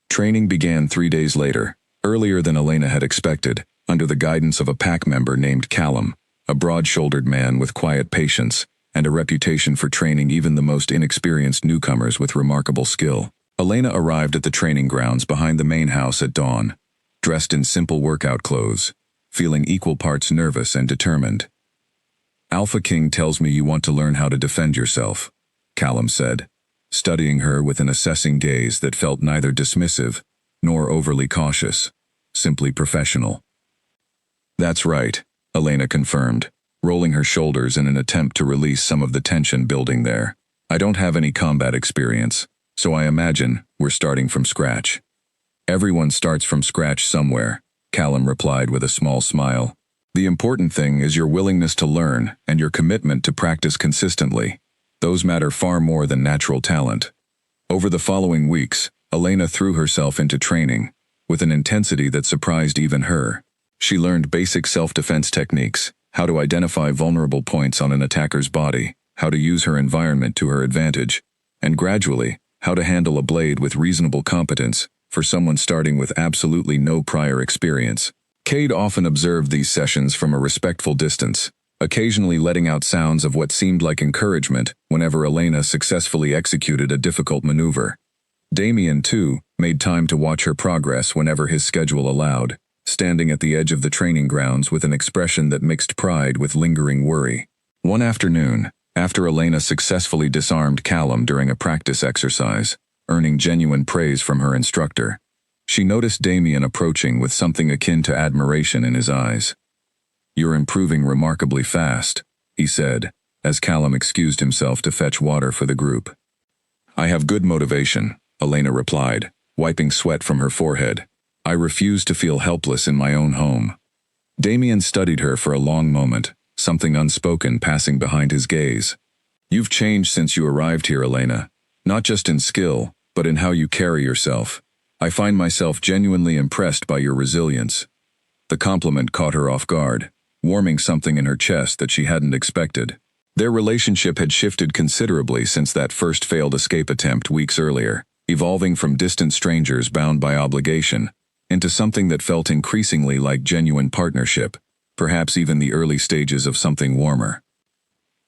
Training began 3 days later, Earlier than Elena had expected, under the guidance of a pack member named Callum, a broad-shouldered man with quiet patience and a reputation for training even the most inexperienced newcomers with remarkable skill. Elena arrived at the training grounds behind the main house at dawn, dressed in simple workout clothes, feeling equal parts nervous and determined. "Alpha King tells me you want to learn how to defend yourself," Callum said, studying her with an assessing gaze that felt neither dismissive nor overly cautious, simply professional. "That's right," Elena confirmed, rolling her shoulders in an attempt to release some of the tension building there. "I don't have any combat experience, so I imagine we're starting from scratch." "Everyone starts from scratch somewhere," Callum replied with a small smile. "The important thing is your willingness to learn and your commitment to practice consistently. Those matter far more than natural talent." Over the following weeks, Elena threw herself into training, with an intensity that surprised even her. She learned basic self-defense techniques, how to identify vulnerable points on an attacker's body, how to use her environment to her advantage, and gradually, how to handle a blade with reasonable competence for someone starting with absolutely no prior experience. Cade often observed these sessions from a respectful distance, occasionally letting out sounds of what seemed like encouragement whenever Elena successfully executed a difficult maneuver. Damien, too, made time to watch her progress whenever his schedule allowed, standing at the edge of the training grounds with an expression that mixed pride with lingering worry. One afternoon, after Elena successfully disarmed Callum during a practice exercise, earning genuine praise from her instructor, she noticed Damien approaching with something akin to admiration in his eyes. "You're improving remarkably fast," he said, as Callum excused himself to fetch water for the group. "I have good motivation," Elena replied, wiping sweat from her forehead. "I refuse to feel helpless in my own home." Damien studied her for a long moment, something unspoken passing behind his gaze. "You've changed since you arrived here, Elena, not just in skill, but in how you carry yourself. I find myself genuinely impressed by your resilience." The compliment caught her off guard, warming something in her chest that she hadn't expected. Their relationship had shifted considerably since that first failed escape attempt weeks earlier, evolving from distant strangers bound by obligation into something that felt increasingly like genuine partnership, perhaps even the early stages of something warmer.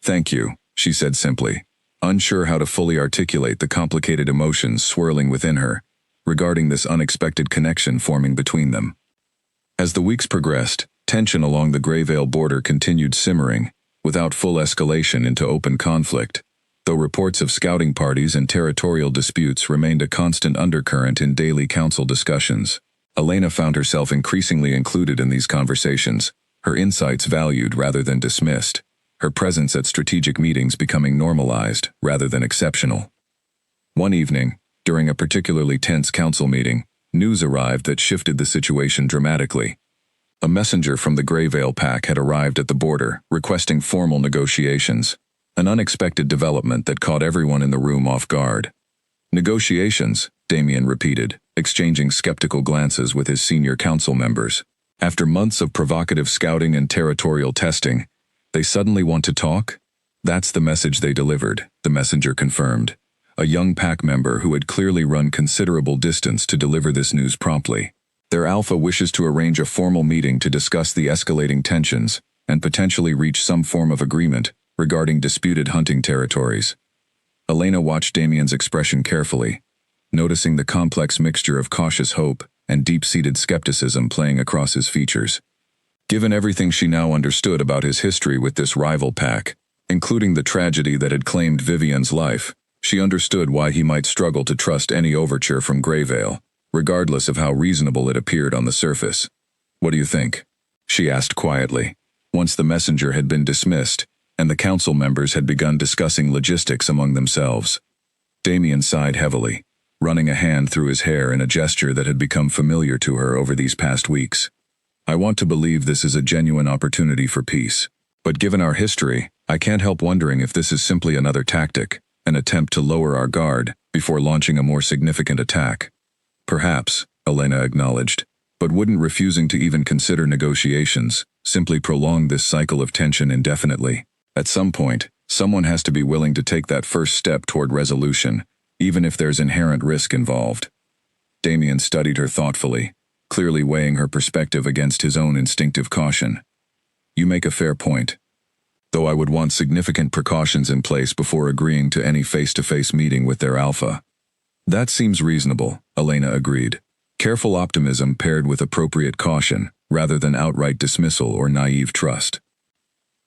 "Thank you," she said simply, unsure how to fully articulate the complicated emotions swirling within her regarding this unexpected connection forming between them. As the weeks progressed, tension along the Greyvale border continued simmering, without full escalation into open conflict, though reports of scouting parties and territorial disputes remained a constant undercurrent in daily council discussions. Elena found herself increasingly included in these conversations, her insights valued rather than dismissed, her presence at strategic meetings becoming normalized rather than exceptional. One evening, during a particularly tense council meeting, news arrived that shifted the situation dramatically. A messenger from the Greyvale pack had arrived at the border, requesting formal negotiations, an unexpected development that caught everyone in the room off guard. "Negotiations," Damien repeated, exchanging skeptical glances with his senior council members. "After months of provocative scouting and territorial testing, they suddenly want to talk?" "That's the message they delivered," the messenger confirmed, a young pack member who had clearly run considerable distance to deliver this news promptly. "Their alpha wishes to arrange a formal meeting to discuss the escalating tensions and potentially reach some form of agreement regarding disputed hunting territories." Elena watched Damien's expression carefully, noticing the complex mixture of cautious hope and deep-seated skepticism playing across his features. Given everything she now understood about his history with this rival pack, including the tragedy that had claimed Vivian's life, she understood why he might struggle to trust any overture from Greyvale, regardless of how reasonable it appeared on the surface. "What do you think?" she asked quietly, once the messenger had been dismissed and the council members had begun discussing logistics among themselves. Damien sighed heavily, running a hand through his hair in a gesture that had become familiar to her over these past weeks. "I want to believe this is a genuine opportunity for peace, but given our history, I can't help wondering if this is simply another tactic, an attempt to lower our guard before launching a more significant attack." "Perhaps," Elena acknowledged, "but wouldn't refusing to even consider negotiations simply prolong this cycle of tension indefinitely? At some point, someone has to be willing to take that first step toward resolution, even if there's inherent risk involved." Damien studied her thoughtfully, clearly weighing her perspective against his own instinctive caution. You make a fair point. Though I would want significant precautions in place before agreeing to any face-to-face meeting with their alpha. That seems reasonable, Elena agreed. Careful optimism paired with appropriate caution, rather than outright dismissal or naive trust.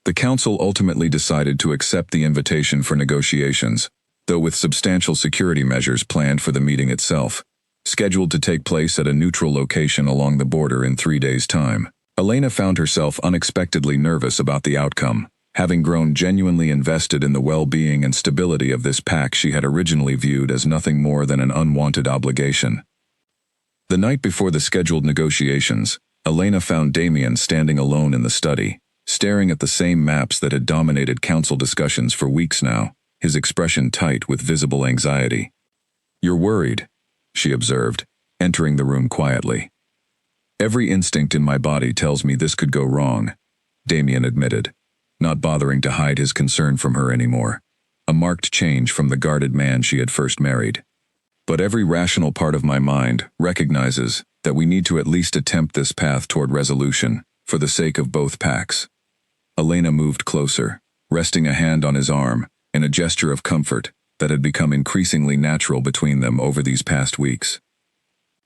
The council ultimately decided to accept the invitation for negotiations, though with substantial security measures planned for the meeting itself, scheduled to take place at a neutral location along the border in 3 days' time. Elena found herself unexpectedly nervous about the outcome, having grown genuinely invested in the well-being and stability of this pack she had originally viewed as nothing more than an unwanted obligation. The night before the scheduled negotiations, Elena found Damien standing alone in the study, staring at the same maps that had dominated council discussions for weeks now, his expression tight with visible anxiety. "You're worried," she observed, entering the room quietly. "Every instinct in my body tells me this could go wrong," Damien admitted, not bothering to hide his concern from her anymore, a marked change from the guarded man she had first married. "But every rational part of my mind recognizes that we need to at least attempt this path toward resolution, for the sake of both packs." Elena moved closer, resting a hand on his arm, in a gesture of comfort that had become increasingly natural between them over these past weeks.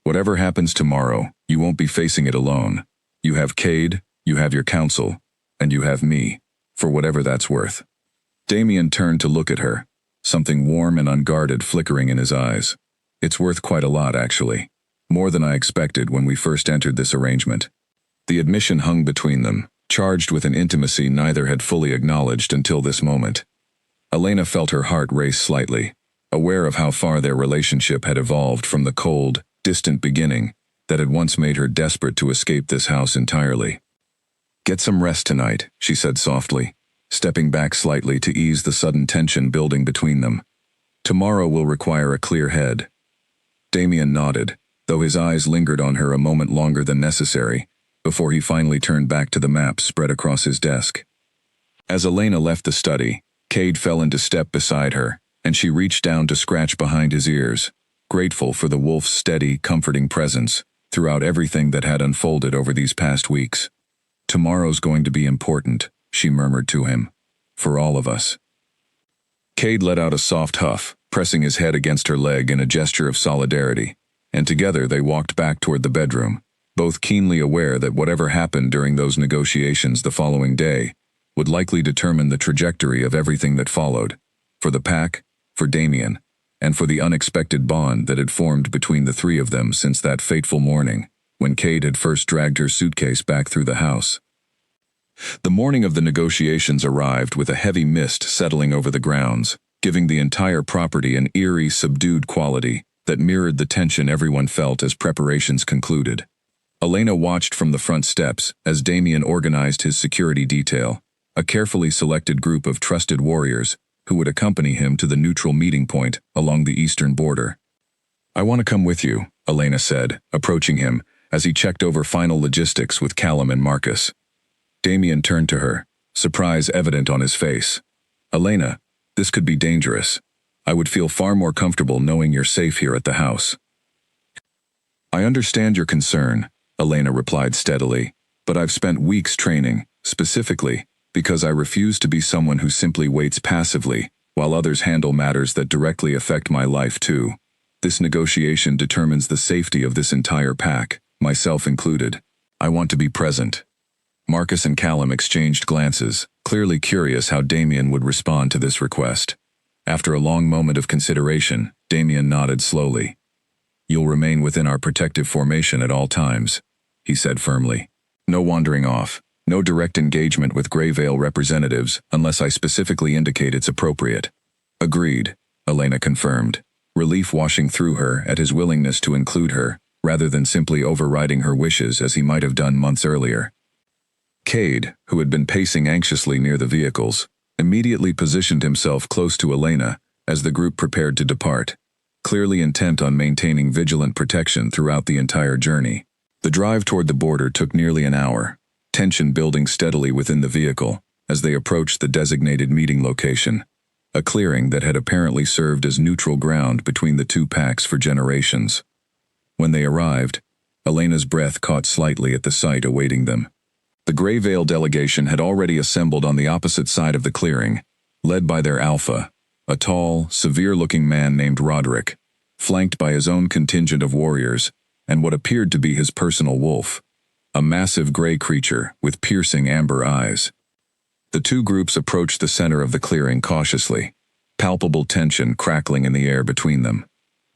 "Whatever happens tomorrow, you won't be facing it alone. You have Cade, you have your council, and you have me, for whatever that's worth." Damien turned to look at her, something warm and unguarded flickering in his eyes. "It's worth quite a lot, actually. More than I expected when we first entered this arrangement." The admission hung between them, charged with an intimacy neither had fully acknowledged until this moment. Elena felt her heart race slightly, aware of how far their relationship had evolved from the cold, distant beginning that had once made her desperate to escape this house entirely. "Get some rest tonight," she said softly, stepping back slightly to ease the sudden tension building between them. "Tomorrow will require a clear head." Damien nodded, though his eyes lingered on her a moment longer than necessary, before he finally turned back to the maps spread across his desk. As Elena left the study, Cade fell into step beside her, and she reached down to scratch behind his ears, grateful for the wolf's steady, comforting presence throughout everything that had unfolded over these past weeks. "Tomorrow's going to be important," she murmured to him. "For all of us." Cade let out a soft huff, pressing his head against her leg in a gesture of solidarity, and together they walked back toward the bedroom, both keenly aware that whatever happened during those negotiations the following day would likely determine the trajectory of everything that followed, for the pack, for Damien, and for the unexpected bond that had formed between the three of them since that fateful morning, when Cade had first dragged her suitcase back through the house. The morning of the negotiations arrived with a heavy mist settling over the grounds, giving the entire property an eerie, subdued quality that mirrored the tension everyone felt as preparations concluded. Elena watched from the front steps as Damien organized his security detail, a carefully selected group of trusted warriors who would accompany him to the neutral meeting point along the eastern border. "I want to come with you," Elena said, approaching him as he checked over final logistics with Callum and Marcus. Damien turned to her, surprise evident on his face. "Elena, this could be dangerous. I would feel far more comfortable knowing you're safe here at the house." "I understand your concern," Elena replied steadily, "but I've spent weeks training, specifically, because I refuse to be someone who simply waits passively while others handle matters that directly affect my life too. This negotiation determines the safety of this entire pack, myself included. I want to be present." Marcus and Callum exchanged glances, clearly curious how Damien would respond to this request. After a long moment of consideration, Damien nodded slowly. "You'll remain within our protective formation at all times," he said firmly. "No wandering off. No direct engagement with Greyvale representatives unless I specifically indicate it's appropriate." "Agreed," Elena confirmed, relief washing through her at his willingness to include her, rather than simply overriding her wishes as he might have done months earlier. Cade, who had been pacing anxiously near the vehicles, immediately positioned himself close to Elena as the group prepared to depart, clearly intent on maintaining vigilant protection throughout the entire journey. The drive toward the border took nearly an hour, tension building steadily within the vehicle as they approached the designated meeting location, a clearing that had apparently served as neutral ground between the two packs for generations. When they arrived, Elena's breath caught slightly at the sight awaiting them. The Grey Veil delegation had already assembled on the opposite side of the clearing, led by their alpha, a tall, severe-looking man named Roderick, flanked by his own contingent of warriors, and what appeared to be his personal wolf, a massive gray creature with piercing amber eyes. The two groups approached the center of the clearing cautiously, palpable tension crackling in the air between them.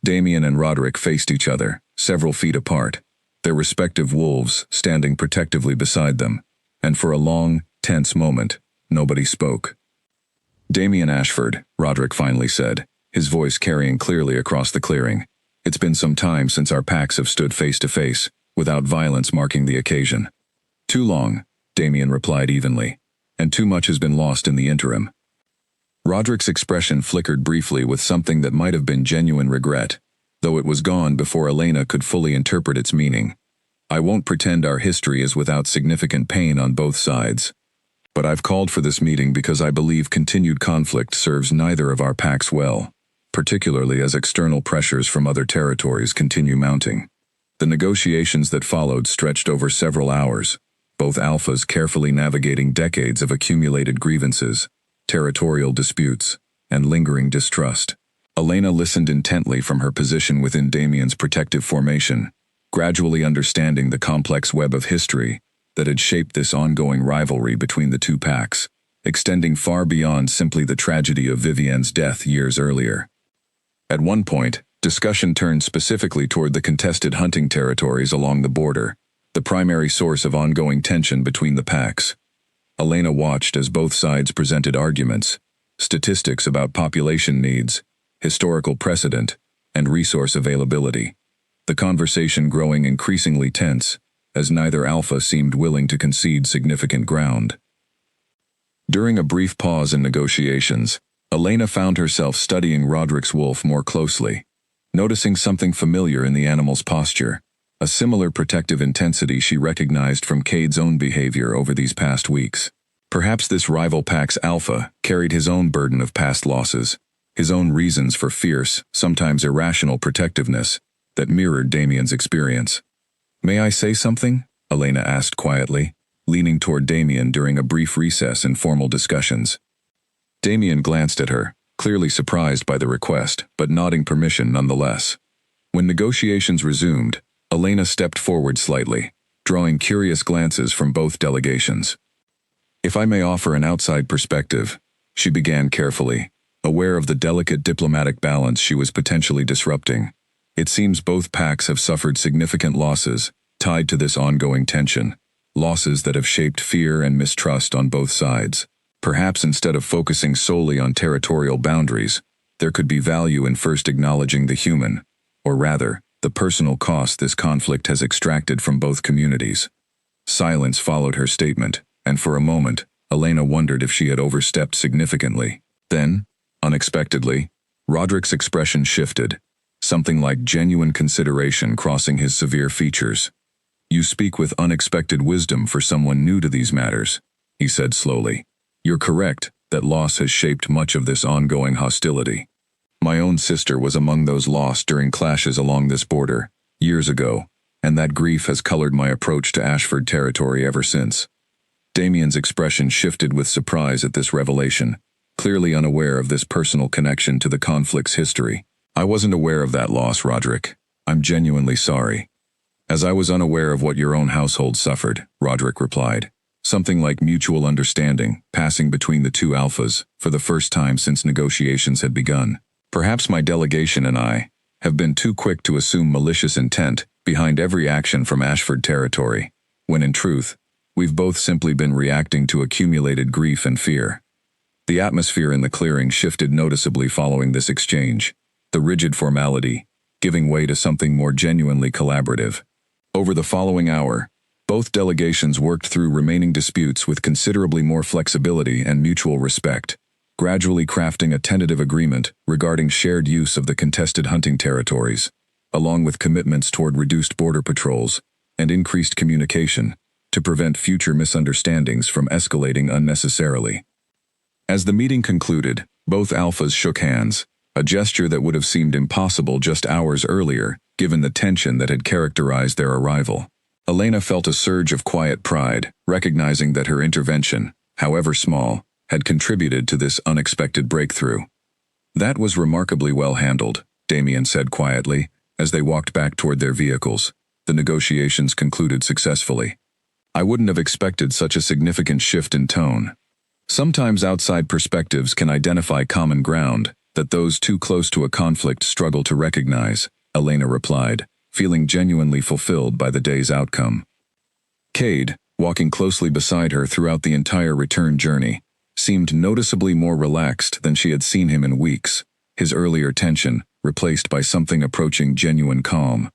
Damien and Roderick faced each other, several feet apart, their respective wolves standing protectively beside them, and for a long, tense moment, nobody spoke. "Damien Ashford," Roderick finally said, his voice carrying clearly across the clearing. "It's been some time since our packs have stood face to face, without violence marking the occasion." "Too long," Damien replied evenly, "and too much has been lost in the interim." Roderick's expression flickered briefly with something that might have been genuine regret, though it was gone before Elena could fully interpret its meaning. "I won't pretend our history is without significant pain on both sides. But I've called for this meeting because I believe continued conflict serves neither of our packs well, particularly as external pressures from other territories continue mounting." The negotiations that followed stretched over several hours, both alphas carefully navigating decades of accumulated grievances, territorial disputes, and lingering distrust. Elena listened intently from her position within Damien's protective formation, gradually understanding the complex web of history that had shaped this ongoing rivalry between the two packs, extending far beyond simply the tragedy of Vivienne's death years earlier. At one point, discussion turned specifically toward the contested hunting territories along the border, the primary source of ongoing tension between the packs. Elena watched as both sides presented arguments, statistics about population needs, historical precedent, and resource availability, the conversation growing increasingly tense, as neither alpha seemed willing to concede significant ground. During a brief pause in negotiations, Elena found herself studying Roderick's wolf more closely, noticing something familiar in the animal's posture, a similar protective intensity she recognized from Cade's own behavior over these past weeks. Perhaps this rival pack's alpha carried his own burden of past losses, his own reasons for fierce, sometimes irrational protectiveness that mirrored Damien's experience. "May I say something?" Elena asked quietly, leaning toward Damien during a brief recess in formal discussions. Damien glanced at her, clearly surprised by the request, but nodding permission nonetheless. When negotiations resumed, Elena stepped forward slightly, drawing curious glances from both delegations. "If I may offer an outside perspective," she began carefully, aware of the delicate diplomatic balance she was potentially disrupting. "It seems both packs have suffered significant losses tied to this ongoing tension, losses that have shaped fear and mistrust on both sides. Perhaps instead of focusing solely on territorial boundaries, there could be value in first acknowledging the human, or rather, the personal cost this conflict has extracted from both communities." Silence followed her statement, and for a moment, Elena wondered if she had overstepped significantly. Then, unexpectedly, Roderick's expression shifted, something like genuine consideration crossing his severe features. "You speak with unexpected wisdom for someone new to these matters," he said slowly. "You're correct that loss has shaped much of this ongoing hostility. My own sister was among those lost during clashes along this border, years ago, and that grief has colored my approach to Ashford territory ever since." Damien's expression shifted with surprise at this revelation, clearly unaware of this personal connection to the conflict's history. "I wasn't aware of that loss, Roderick. I'm genuinely sorry." "As I was unaware of what your own household suffered," Roderick replied, something like mutual understanding passing between the two alphas for the first time since negotiations had begun. "Perhaps my delegation and I have been too quick to assume malicious intent behind every action from Ashford territory, when in truth, we've both simply been reacting to accumulated grief and fear." The atmosphere in the clearing shifted noticeably following this exchange, the rigid formality giving way to something more genuinely collaborative. Over the following hour, both delegations worked through remaining disputes with considerably more flexibility and mutual respect, gradually crafting a tentative agreement regarding shared use of the contested hunting territories, along with commitments toward reduced border patrols and increased communication to prevent future misunderstandings from escalating unnecessarily. As the meeting concluded, both alphas shook hands, a gesture that would have seemed impossible just hours earlier, given the tension that had characterized their arrival. Elena felt a surge of quiet pride, recognizing that her intervention, however small, had contributed to this unexpected breakthrough. "That was remarkably well handled," Damien said quietly, as they walked back toward their vehicles. The negotiations concluded successfully. "I wouldn't have expected such a significant shift in tone." Sometimes outside perspectives can identify common ground that those too close to a conflict struggle to recognize, Elena replied, feeling genuinely fulfilled by the day's outcome. Cade, walking closely beside her throughout the entire return journey, seemed noticeably more relaxed than she had seen him in weeks, his earlier tension replaced by something approaching genuine calm.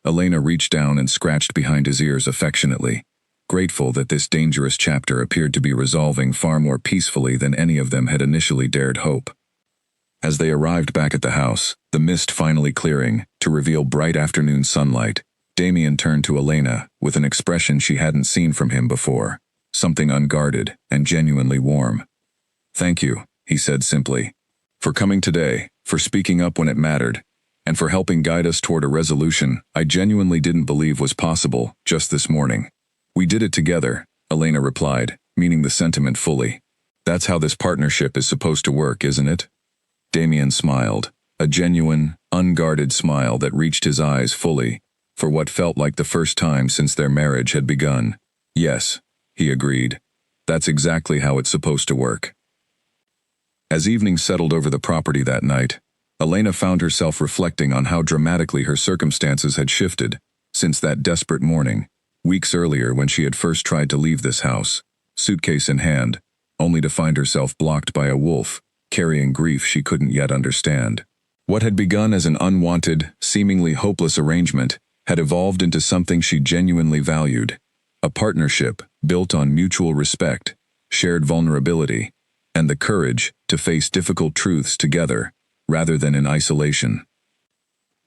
Elena reached down and scratched behind his ears affectionately, grateful that this dangerous chapter appeared to be resolving far more peacefully than any of them had initially dared hope. As they arrived back at the house, the mist finally clearing to reveal bright afternoon sunlight, Damien turned to Elena with an expression she hadn't seen from him before, something unguarded and genuinely warm. "Thank you," he said simply, "for coming today, for speaking up when it mattered, and for helping guide us toward a resolution I genuinely didn't believe was possible just this morning." "We did it together," Elena replied, meaning the sentiment fully. "That's how this partnership is supposed to work, isn't it?" Damien smiled, a genuine, unguarded smile that reached his eyes fully, for what felt like the first time since their marriage had begun. "Yes," he agreed. "That's exactly how it's supposed to work." As evening settled over the property that night, Elena found herself reflecting on how dramatically her circumstances had shifted since that desperate morning, weeks earlier when she had first tried to leave this house, suitcase in hand, only to find herself blocked by a wolf, carrying grief she couldn't yet understand. What had begun as an unwanted, seemingly hopeless arrangement had evolved into something she genuinely valued, a partnership built on mutual respect, shared vulnerability, and the courage to face difficult truths together, rather than in isolation.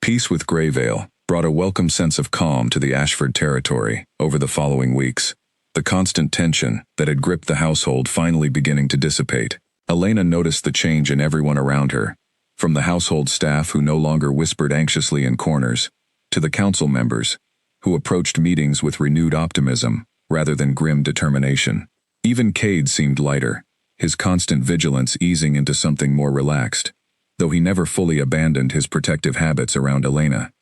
Peace with Greyvale brought a welcome sense of calm to the Ashford territory over the following weeks, the constant tension that had gripped the household finally beginning to dissipate. Elena noticed the change in everyone around her, from the household staff who no longer whispered anxiously in corners, to the council members, who approached meetings with renewed optimism rather than grim determination. Even Cade seemed lighter, his constant vigilance easing into something more relaxed, though he never fully abandoned his protective habits around Elena.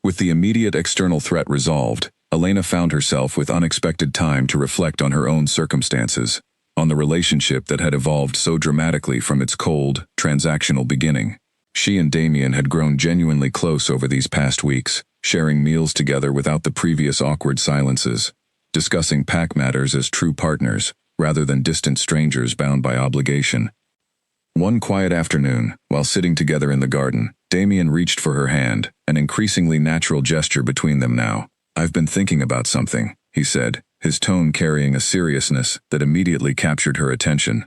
With the immediate external threat resolved, Elena found herself with unexpected time to reflect on her own circumstances, on the relationship that had evolved so dramatically from its cold, transactional beginning. She and Damien had grown genuinely close over these past weeks, sharing meals together without the previous awkward silences, discussing pack matters as true partners, rather than distant strangers bound by obligation. One quiet afternoon, while sitting together in the garden, Damien reached for her hand, an increasingly natural gesture between them now. "I've been thinking about something," he said, his tone carrying a seriousness that immediately captured her attention.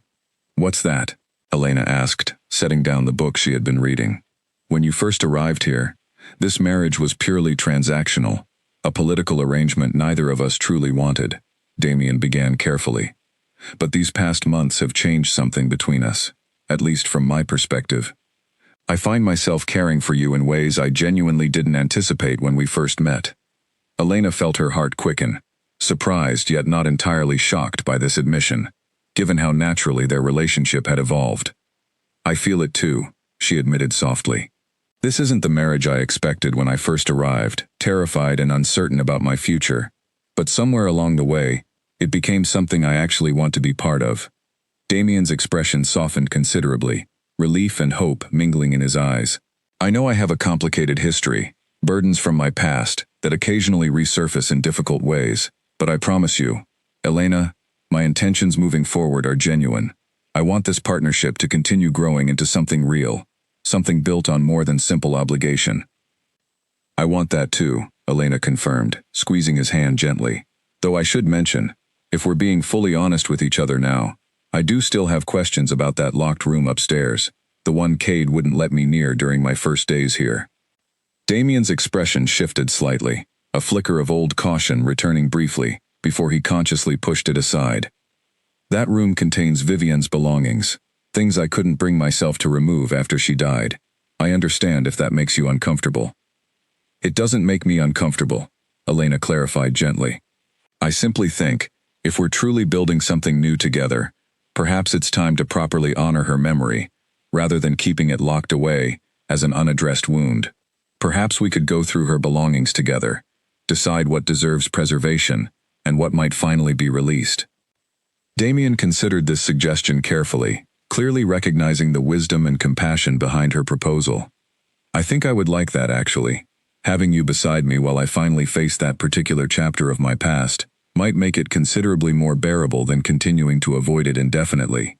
"What's that?" Elena asked, setting down the book she had been reading. "When you first arrived here, this marriage was purely transactional, a political arrangement neither of us truly wanted," Damien began carefully. "But these past months have changed something between us, at least from my perspective. I find myself caring for you in ways I genuinely didn't anticipate when we first met." Elena felt her heart quicken, surprised yet not entirely shocked by this admission, given how naturally their relationship had evolved. "I feel it too," she admitted softly. "This isn't the marriage I expected when I first arrived, terrified and uncertain about my future, but somewhere along the way, it became something I actually want to be part of." Damien's expression softened considerably, relief and hope mingling in his eyes. "I know I have a complicated history, burdens from my past that occasionally resurface in difficult ways, but I promise you, Elena, my intentions moving forward are genuine. I want this partnership to continue growing into something real, something built on more than simple obligation." "I want that too," Elena confirmed, squeezing his hand gently. "Though I should mention, if we're being fully honest with each other now, I do still have questions about that locked room upstairs, the one Cade wouldn't let me near during my first days here." Damien's expression shifted slightly, a flicker of old caution returning briefly, before he consciously pushed it aside. "That room contains Vivian's belongings, things I couldn't bring myself to remove after she died. I understand if that makes you uncomfortable." It doesn't make me uncomfortable, Elena clarified gently. I simply think, if we're truly building something new together, perhaps it's time to properly honor her memory, rather than keeping it locked away as an unaddressed wound. Perhaps we could go through her belongings together, decide what deserves preservation, and what might finally be released. Damien considered this suggestion carefully, clearly recognizing the wisdom and compassion behind her proposal. I think I would like that, actually. Having you beside me while I finally face that particular chapter of my past might make it considerably more bearable than continuing to avoid it indefinitely.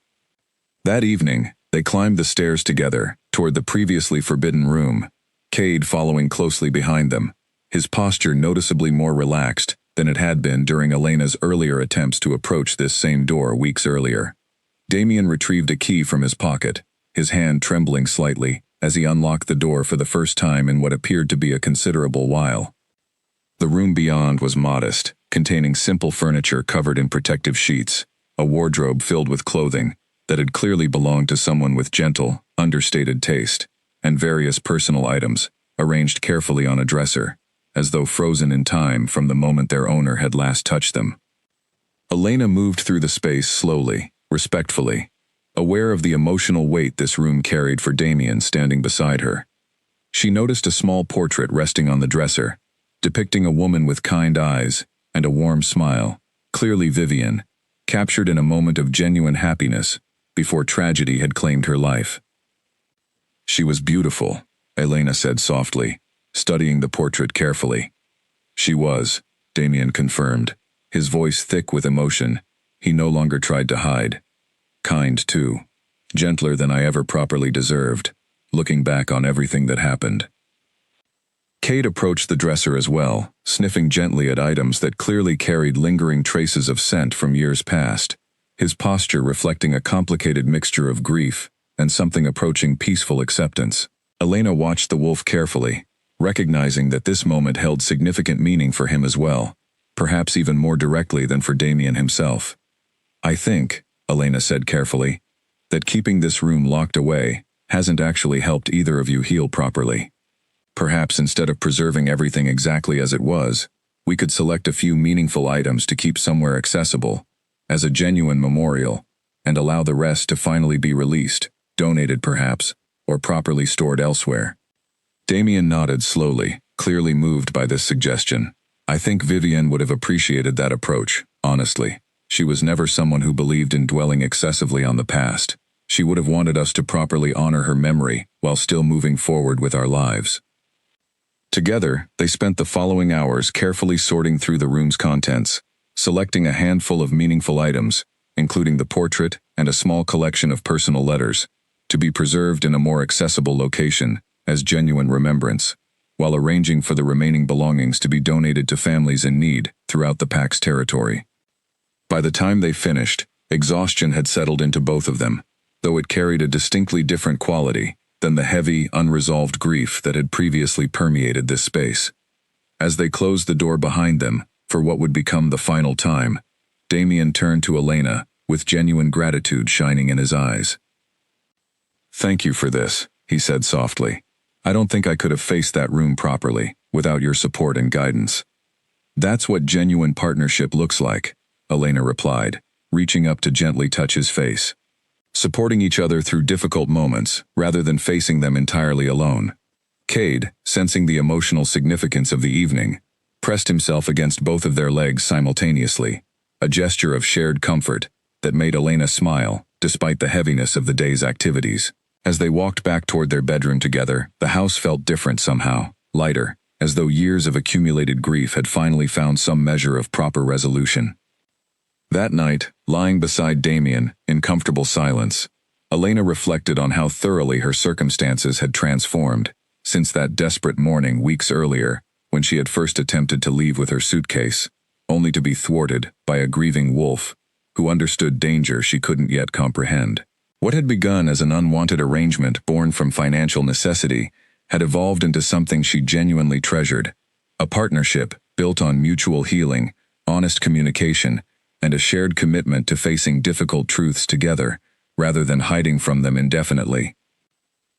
That evening, they climbed the stairs together, toward the previously forbidden room, Cade following closely behind them, his posture noticeably more relaxed than it had been during Elena's earlier attempts to approach this same door weeks earlier. Damien retrieved a key from his pocket, his hand trembling slightly as he unlocked the door for the first time in what appeared to be a considerable while. The room beyond was modest, containing simple furniture covered in protective sheets, a wardrobe filled with clothing that had clearly belonged to someone with gentle, understated taste, and various personal items, arranged carefully on a dresser, as though frozen in time from the moment their owner had last touched them. Elena moved through the space slowly, respectfully, aware of the emotional weight this room carried for Damien standing beside her. She noticed a small portrait resting on the dresser, depicting a woman with kind eyes and a warm smile, clearly Vivian, captured in a moment of genuine happiness before tragedy had claimed her life. She was beautiful, Elena said softly, studying the portrait carefully. She was, Damien confirmed, his voice thick with emotion. He no longer tried to hide. Kind, too. Gentler than I ever properly deserved, looking back on everything that happened. Cade approached the dresser as well, sniffing gently at items that clearly carried lingering traces of scent from years past, his posture reflecting a complicated mixture of grief and something approaching peaceful acceptance. Elena watched the wolf carefully, recognizing that this moment held significant meaning for him as well, perhaps even more directly than for Damien himself. I think, Elena said carefully, that keeping this room locked away hasn't actually helped either of you heal properly. Perhaps instead of preserving everything exactly as it was, we could select a few meaningful items to keep somewhere accessible, as a genuine memorial, and allow the rest to finally be released, donated perhaps, or properly stored elsewhere. Damien nodded slowly, clearly moved by this suggestion. I think Vivian would have appreciated that approach, honestly. She was never someone who believed in dwelling excessively on the past. She would have wanted us to properly honor her memory while still moving forward with our lives. Together, they spent the following hours carefully sorting through the room's contents, selecting a handful of meaningful items, including the portrait and a small collection of personal letters, to be preserved in a more accessible location as genuine remembrance, while arranging for the remaining belongings to be donated to families in need throughout the Pax territory. By the time they finished, exhaustion had settled into both of them, though it carried a distinctly different quality than the heavy, unresolved grief that had previously permeated this space. As they closed the door behind them, for what would become the final time, Damien turned to Elena, with genuine gratitude shining in his eyes. Thank you for this, he said softly. I don't think I could have faced that room properly, without your support and guidance. That's what genuine partnership looks like, Elena replied, reaching up to gently touch his face. Supporting each other through difficult moments, rather than facing them entirely alone. Cade, sensing the emotional significance of the evening, pressed himself against both of their legs simultaneously, a gesture of shared comfort that made Elena smile, despite the heaviness of the day's activities. As they walked back toward their bedroom together, the house felt different somehow, lighter, as though years of accumulated grief had finally found some measure of proper resolution. That night, lying beside Damien, in comfortable silence, Elena reflected on how thoroughly her circumstances had transformed since that desperate morning weeks earlier when she had first attempted to leave with her suitcase, only to be thwarted by a grieving wolf who understood danger she couldn't yet comprehend. What had begun as an unwanted arrangement born from financial necessity had evolved into something she genuinely treasured, a partnership built on mutual healing, honest communication, and a shared commitment to facing difficult truths together, rather than hiding from them indefinitely.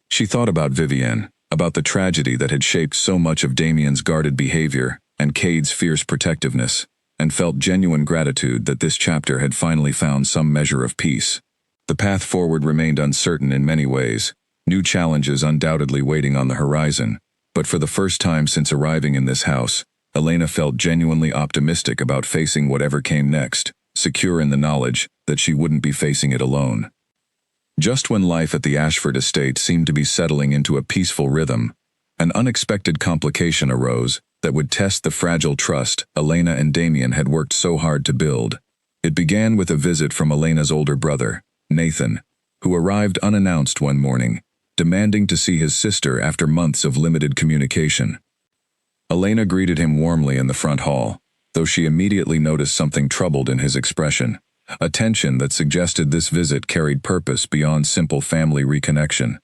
She thought about Vivienne, about the tragedy that had shaped so much of Damien's guarded behavior and Cade's fierce protectiveness, and felt genuine gratitude that this chapter had finally found some measure of peace. The path forward remained uncertain in many ways, new challenges undoubtedly waiting on the horizon, but for the first time since arriving in this house, Elena felt genuinely optimistic about facing whatever came next, secure in the knowledge that she wouldn't be facing it alone. Just when life at the Ashford estate seemed to be settling into a peaceful rhythm, an unexpected complication arose that would test the fragile trust Elena and Damien had worked so hard to build. It began with a visit from Elena's older brother, Nathan, who arrived unannounced one morning, demanding to see his sister after months of limited communication. Elena greeted him warmly in the front hall, though she immediately noticed something troubled in his expression, a tension that suggested this visit carried purpose beyond simple family reconnection.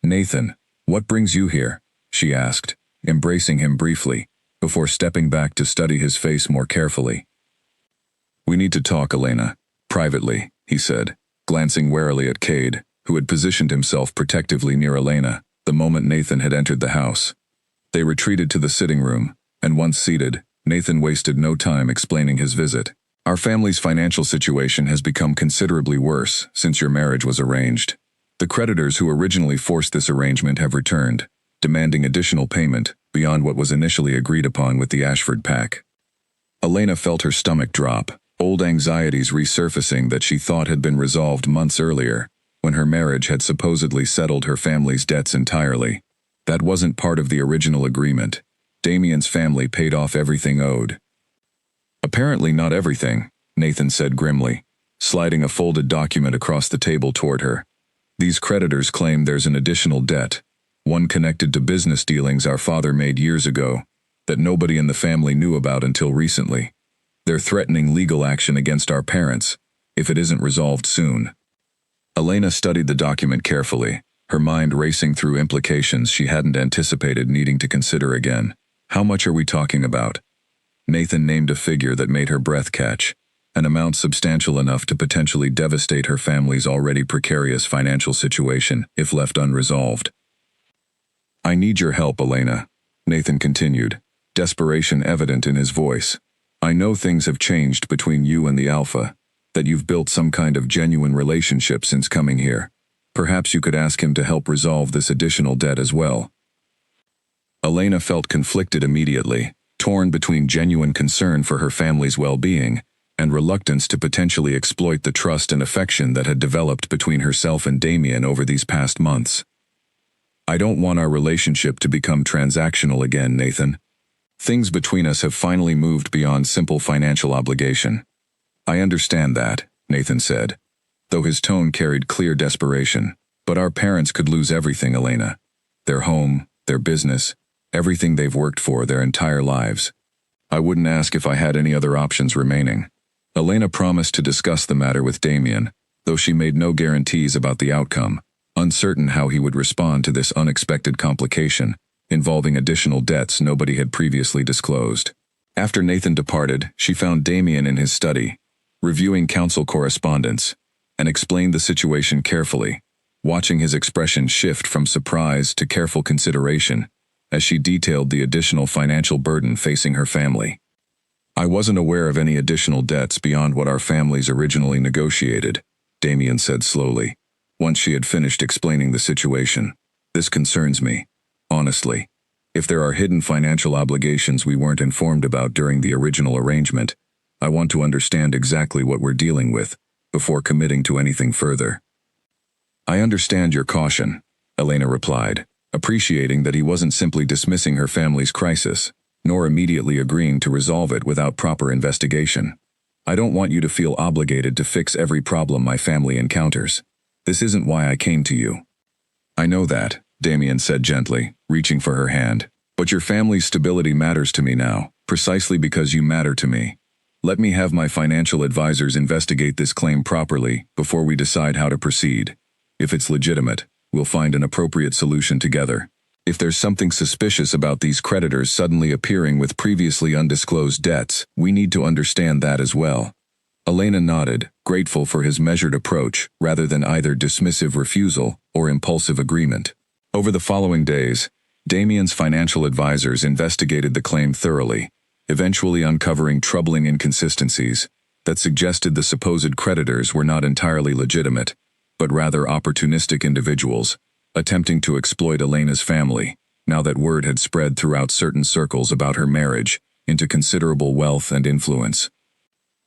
"Nathan, what brings you here?" she asked, embracing him briefly, before stepping back to study his face more carefully. "We need to talk, Elena. Privately," he said, glancing warily at Cade, who had positioned himself protectively near Elena the moment Nathan had entered the house. They retreated to the sitting room, and once seated, Nathan wasted no time explaining his visit. "Our family's financial situation has become considerably worse since your marriage was arranged. The creditors who originally forced this arrangement have returned, demanding additional payment beyond what was initially agreed upon with the Ashford pack." Elena felt her stomach drop, old anxieties resurfacing that she thought had been resolved months earlier, when her marriage had supposedly settled her family's debts entirely. That wasn't part of the original agreement. Damien's family paid off everything owed. "Apparently not everything," Nathan said grimly, sliding a folded document across the table toward her. "These creditors claim there's an additional debt, one connected to business dealings our father made years ago, that nobody in the family knew about until recently. They're threatening legal action against our parents, if it isn't resolved soon." Elena studied the document carefully, her mind racing through implications she hadn't anticipated needing to consider again. "How much are we talking about?" Nathan named a figure that made her breath catch, an amount substantial enough to potentially devastate her family's already precarious financial situation if left unresolved. "I need your help, Elena," Nathan continued, desperation evident in his voice. "I know things have changed between you and the Alpha, that you've built some kind of genuine relationship since coming here. Perhaps you could ask him to help resolve this additional debt as well." Elena felt conflicted immediately, torn between genuine concern for her family's well-being and reluctance to potentially exploit the trust and affection that had developed between herself and Damien over these past months. "I don't want our relationship to become transactional again, Nathan. Things between us have finally moved beyond simple financial obligation." "I understand that," Nathan said, though his tone carried clear desperation. "But our parents could lose everything, Elena. Their home, their business, everything they've worked for their entire lives. I wouldn't ask if I had any other options remaining." Elena promised to discuss the matter with Damien, though she made no guarantees about the outcome, uncertain how he would respond to this unexpected complication, involving additional debts nobody had previously disclosed. After Nathan departed, she found Damien in his study, reviewing council correspondence, and explained the situation carefully, watching his expression shift from surprise to careful consideration as she detailed the additional financial burden facing her family. "I wasn't aware of any additional debts beyond what our families originally negotiated," Damien said slowly, once she had finished explaining the situation. "This concerns me, honestly. If there are hidden financial obligations we weren't informed about during the original arrangement, I want to understand exactly what we're dealing with before committing to anything further." "I understand your caution," Elena replied, appreciating that he wasn't simply dismissing her family's crisis, nor immediately agreeing to resolve it without proper investigation. "I don't want you to feel obligated to fix every problem my family encounters. This isn't why I came to you." "I know that," Damien said gently, reaching for her hand. "But your family's stability matters to me now, precisely because you matter to me. Let me have my financial advisors investigate this claim properly before we decide how to proceed. If it's legitimate, we'll find an appropriate solution together. If there's something suspicious about these creditors suddenly appearing with previously undisclosed debts, we need to understand that as well." Elena nodded, grateful for his measured approach rather than either dismissive refusal or impulsive agreement. Over the following days, Damien's financial advisors investigated the claim thoroughly, eventually uncovering troubling inconsistencies that suggested the supposed creditors were not entirely legitimate, but rather opportunistic individuals attempting to exploit Elena's family, now that word had spread throughout certain circles about her marriage into considerable wealth and influence.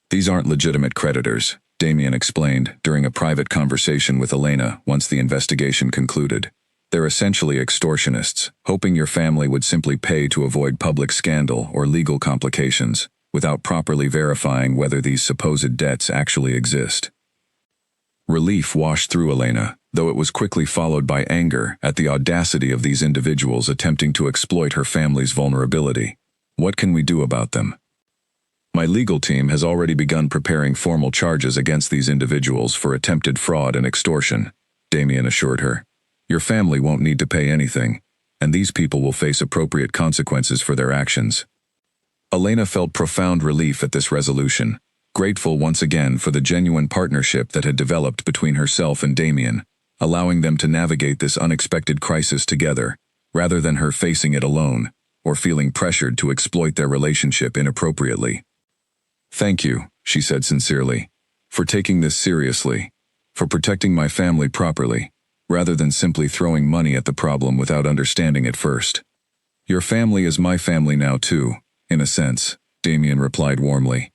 These aren't legitimate creditors, Damien explained during a private conversation with Elena once the investigation concluded. They're essentially extortionists, hoping your family would simply pay to avoid public scandal or legal complications, without properly verifying whether these supposed debts actually exist. Relief washed through Elena, though it was quickly followed by anger at the audacity of these individuals attempting to exploit her family's vulnerability. What can we do about them? My legal team has already begun preparing formal charges against these individuals for attempted fraud and extortion, Damien assured her. Your family won't need to pay anything, and these people will face appropriate consequences for their actions. Elena felt profound relief at this resolution, grateful once again for the genuine partnership that had developed between herself and Damien, allowing them to navigate this unexpected crisis together, rather than her facing it alone, or feeling pressured to exploit their relationship inappropriately. Thank you, she said sincerely, for taking this seriously, for protecting my family properly, rather than simply throwing money at the problem without understanding it first. Your family is my family now too, in a sense, Damien replied warmly.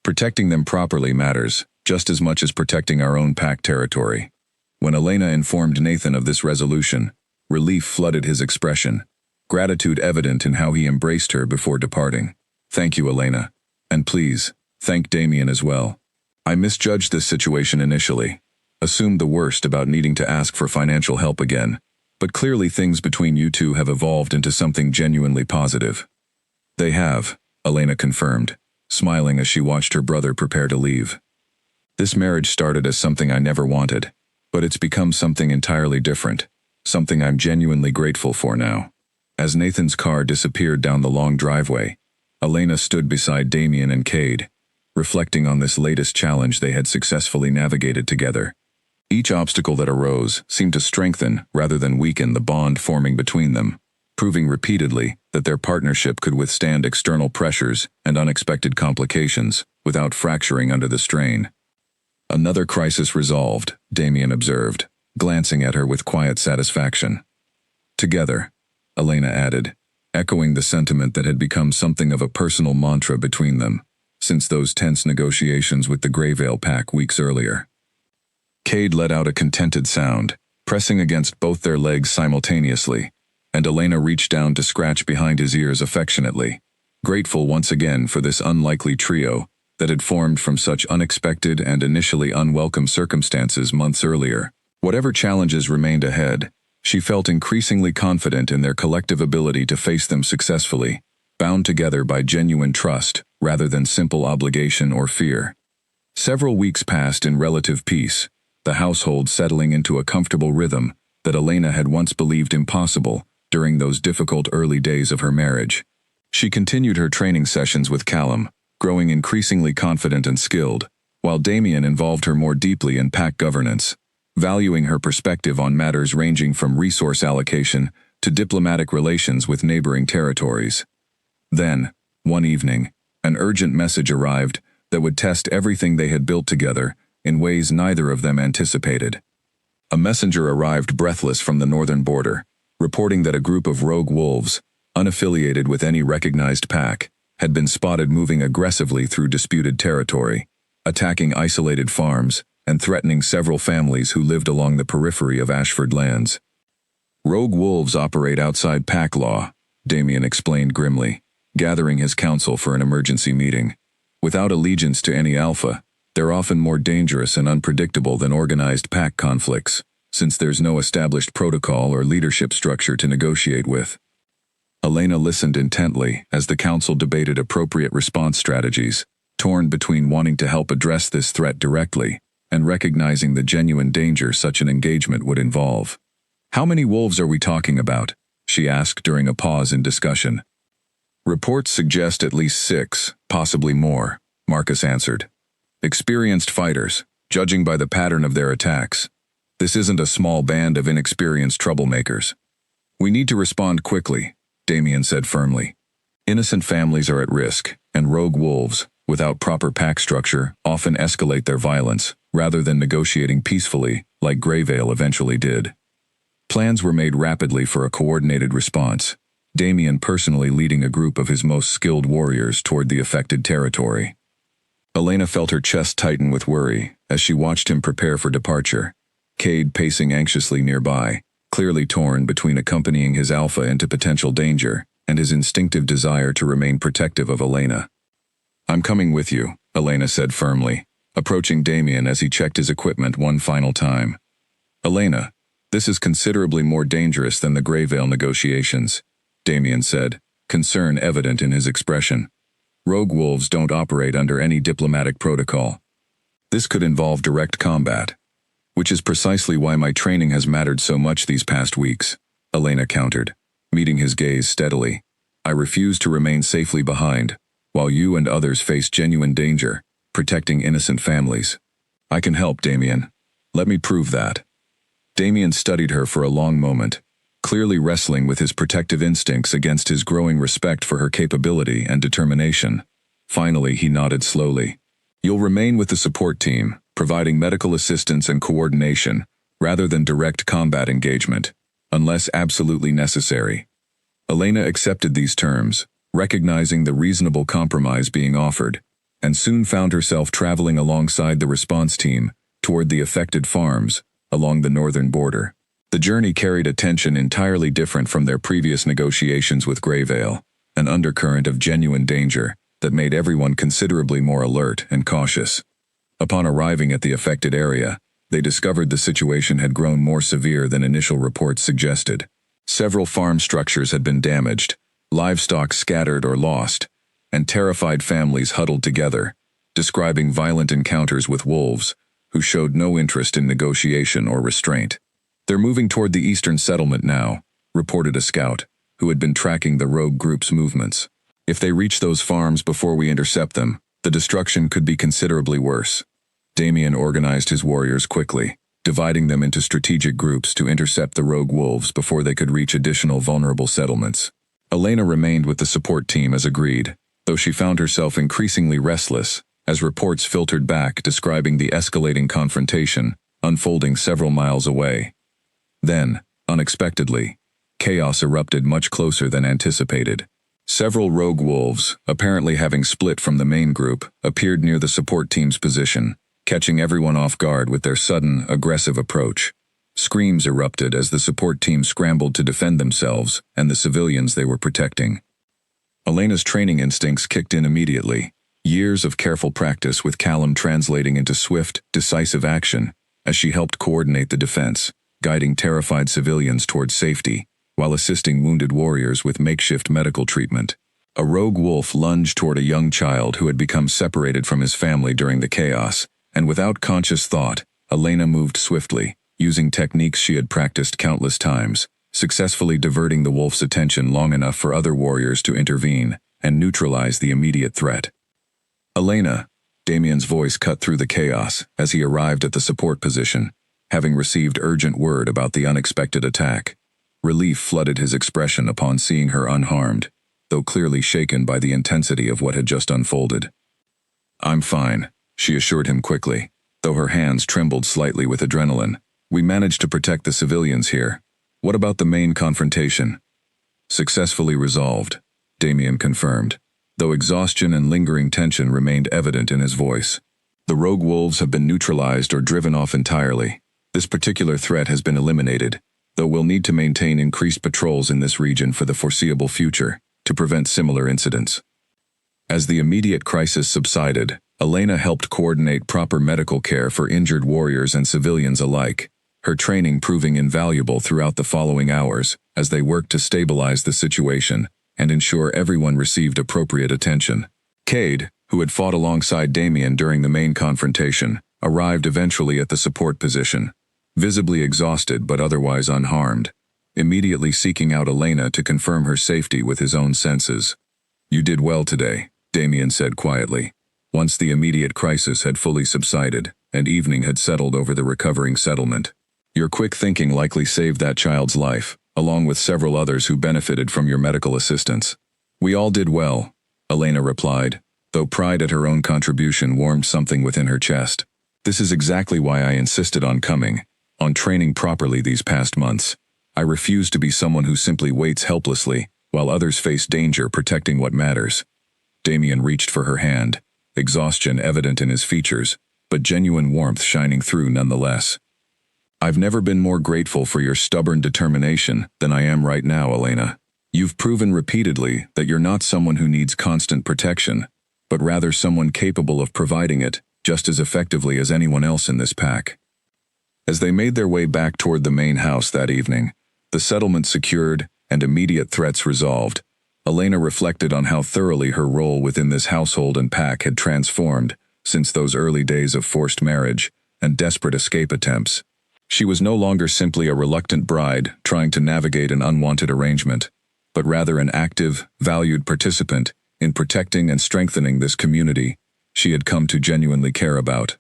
Protecting them properly matters, just as much as protecting our own pack territory. When Elena informed Nathan of this resolution, relief flooded his expression, gratitude evident in how he embraced her before departing. Thank you, Elena. And please, thank Damien as well. I misjudged this situation initially, assumed the worst about needing to ask for financial help again, but clearly things between you two have evolved into something genuinely positive. They have, Elena confirmed, smiling as she watched her brother prepare to leave. This marriage started as something I never wanted, but it's become something entirely different, something I'm genuinely grateful for now. As Nathan's car disappeared down the long driveway, Elena stood beside Damien and Cade, reflecting on this latest challenge they had successfully navigated together. Each obstacle that arose seemed to strengthen rather than weaken the bond forming between them, proving repeatedly that their partnership could withstand external pressures and unexpected complications without fracturing under the strain. Another crisis resolved, Damien observed, glancing at her with quiet satisfaction. Together, Elena added, echoing the sentiment that had become something of a personal mantra between them, since those tense negotiations with the Greyvale pack weeks earlier. Cade let out a contented sound, pressing against both their legs simultaneously, and Elena reached down to scratch behind his ears affectionately, grateful once again for this unlikely trio that had formed from such unexpected and initially unwelcome circumstances months earlier. Whatever challenges remained ahead, she felt increasingly confident in their collective ability to face them successfully, bound together by genuine trust rather than simple obligation or fear. Several weeks passed in relative peace, the household settling into a comfortable rhythm that Elena had once believed impossible during those difficult early days of her marriage. She continued her training sessions with Callum, growing increasingly confident and skilled, while Damien involved her more deeply in pack governance, valuing her perspective on matters ranging from resource allocation to diplomatic relations with neighboring territories. Then, one evening, an urgent message arrived that would test everything they had built together in ways neither of them anticipated. A messenger arrived breathless from the northern border, reporting that a group of rogue wolves, unaffiliated with any recognized pack, had been spotted moving aggressively through disputed territory, attacking isolated farms and threatening several families who lived along the periphery of Ashford lands. Rogue wolves operate outside pack law, Damien explained grimly, gathering his council for an emergency meeting. Without allegiance to any alpha, they're often more dangerous and unpredictable than organized pack conflicts, since there's no established protocol or leadership structure to negotiate with. Elena listened intently as the council debated appropriate response strategies, torn between wanting to help address this threat directly and recognizing the genuine danger such an engagement would involve. "How many wolves are we talking about?" she asked during a pause in discussion. "Reports suggest at least 6, possibly more," Marcus answered. "Experienced fighters, judging by the pattern of their attacks. This isn't a small band of inexperienced troublemakers." We need to respond quickly, Damien said firmly. Innocent families are at risk, and rogue wolves, without proper pack structure, often escalate their violence, rather than negotiating peacefully, like Greyvale eventually did. Plans were made rapidly for a coordinated response, Damien personally leading a group of his most skilled warriors toward the affected territory. Elena felt her chest tighten with worry as she watched him prepare for departure, Cade pacing anxiously nearby, clearly torn between accompanying his alpha into potential danger and his instinctive desire to remain protective of Elena. "I'm coming with you," Elena said firmly, approaching Damien as he checked his equipment one final time. "Elena, this is considerably more dangerous than the Greyvale negotiations," Damien said, concern evident in his expression. "Rogue wolves don't operate under any diplomatic protocol. This could involve direct combat, which is precisely why my training has mattered so much these past weeks," Elena countered, meeting his gaze steadily. "I refuse to remain safely behind, while you and others face genuine danger, protecting innocent families. I can help, Damien. Let me prove that." Damien studied her for a long moment, clearly wrestling with his protective instincts against his growing respect for her capability and determination. Finally, he nodded slowly. "You'll remain with the support team, providing medical assistance and coordination, rather than direct combat engagement, unless absolutely necessary." Elena accepted these terms, recognizing the reasonable compromise being offered, and soon found herself traveling alongside the response team toward the affected farms along the northern border. The journey carried a tension entirely different from their previous negotiations with Greyvale, an undercurrent of genuine danger that made everyone considerably more alert and cautious. Upon arriving at the affected area, they discovered the situation had grown more severe than initial reports suggested. Several farm structures had been damaged, livestock scattered or lost, and terrified families huddled together, describing violent encounters with wolves, who showed no interest in negotiation or restraint. "They're moving toward the eastern settlement now," reported a scout, who had been tracking the rogue group's movements. "If they reach those farms before we intercept them, the destruction could be considerably worse." Damien organized his warriors quickly, dividing them into strategic groups to intercept the rogue wolves before they could reach additional vulnerable settlements. Elena remained with the support team as agreed, though she found herself increasingly restless as reports filtered back describing the escalating confrontation unfolding several miles away. Then, unexpectedly, chaos erupted much closer than anticipated. Several rogue wolves, apparently having split from the main group, appeared near the support team's position, catching everyone off guard with their sudden, aggressive approach. Screams erupted as the support team scrambled to defend themselves and the civilians they were protecting. Elena's training instincts kicked in immediately, years of careful practice with Callum translating into swift, decisive action as she helped coordinate the defense, guiding terrified civilians towards safety, while assisting wounded warriors with makeshift medical treatment. A rogue wolf lunged toward a young child who had become separated from his family during the chaos, and without conscious thought, Elena moved swiftly, using techniques she had practiced countless times, successfully diverting the wolf's attention long enough for other warriors to intervene and neutralize the immediate threat. "Elena," Damien's voice cut through the chaos as he arrived at the support position, having received urgent word about the unexpected attack. Relief flooded his expression upon seeing her unharmed, though clearly shaken by the intensity of what had just unfolded. "I'm fine," she assured him quickly, though her hands trembled slightly with adrenaline. "We managed to protect the civilians here. What about the main confrontation?" "Successfully resolved," Damien confirmed, though exhaustion and lingering tension remained evident in his voice. "The rogue wolves have been neutralized or driven off entirely. This particular threat has been eliminated, though we'll need to maintain increased patrols in this region for the foreseeable future to prevent similar incidents." As the immediate crisis subsided, Elena helped coordinate proper medical care for injured warriors and civilians alike, her training proving invaluable throughout the following hours as they worked to stabilize the situation and ensure everyone received appropriate attention. Cade, who had fought alongside Damien during the main confrontation, arrived eventually at the support position, visibly exhausted but otherwise unharmed, immediately seeking out Elena to confirm her safety with his own senses. "You did well today," Damien said quietly, once the immediate crisis had fully subsided and evening had settled over the recovering settlement. "Your quick thinking likely saved that child's life, along with several others who benefited from your medical assistance. We all did well, Elena replied, though pride at her own contribution warmed something within her chest. This is exactly why I insisted on coming, on training properly these past months. I refuse to be someone who simply waits helplessly, while others face danger protecting what matters. Damien reached for her hand, exhaustion evident in his features, but genuine warmth shining through nonetheless. I've never been more grateful for your stubborn determination than I am right now, Elena. You've proven repeatedly that you're not someone who needs constant protection, but rather someone capable of providing it just as effectively as anyone else in this pack. As they made their way back toward the main house that evening, the settlement secured and immediate threats resolved, Elena reflected on how thoroughly her role within this household and pack had transformed since those early days of forced marriage and desperate escape attempts. She was no longer simply a reluctant bride trying to navigate an unwanted arrangement, but rather an active, valued participant in protecting and strengthening this community she had come to genuinely care about.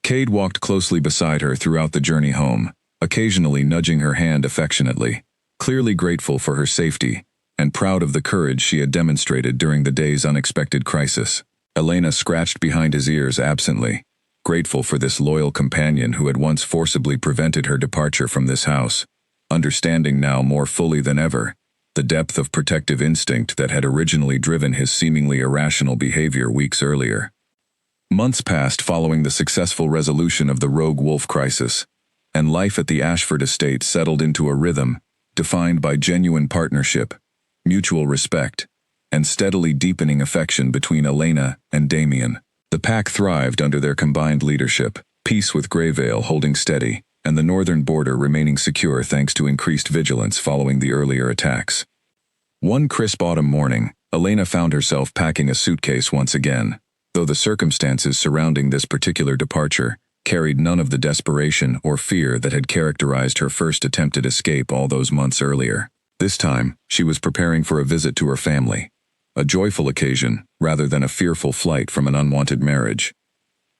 Cade walked closely beside her throughout the journey home, occasionally nudging her hand affectionately, clearly grateful for her safety and proud of the courage she had demonstrated during the day's unexpected crisis. Elena scratched behind his ears absently, grateful for this loyal companion who had once forcibly prevented her departure from this house, understanding now more fully than ever the depth of protective instinct that had originally driven his seemingly irrational behavior weeks earlier. Months passed following the successful resolution of the rogue wolf crisis, and life at the Ashford estate settled into a rhythm defined by genuine partnership, mutual respect, and steadily deepening affection between Elena and Damien. The pack thrived under their combined leadership, peace with Greyvale holding steady, and the northern border remaining secure thanks to increased vigilance following the earlier attacks. One crisp autumn morning, Elena found herself packing a suitcase once again, though the circumstances surrounding this particular departure carried none of the desperation or fear that had characterized her first attempted escape all those months earlier. This time, she was preparing for a visit to her family, a joyful occasion rather than a fearful flight from an unwanted marriage.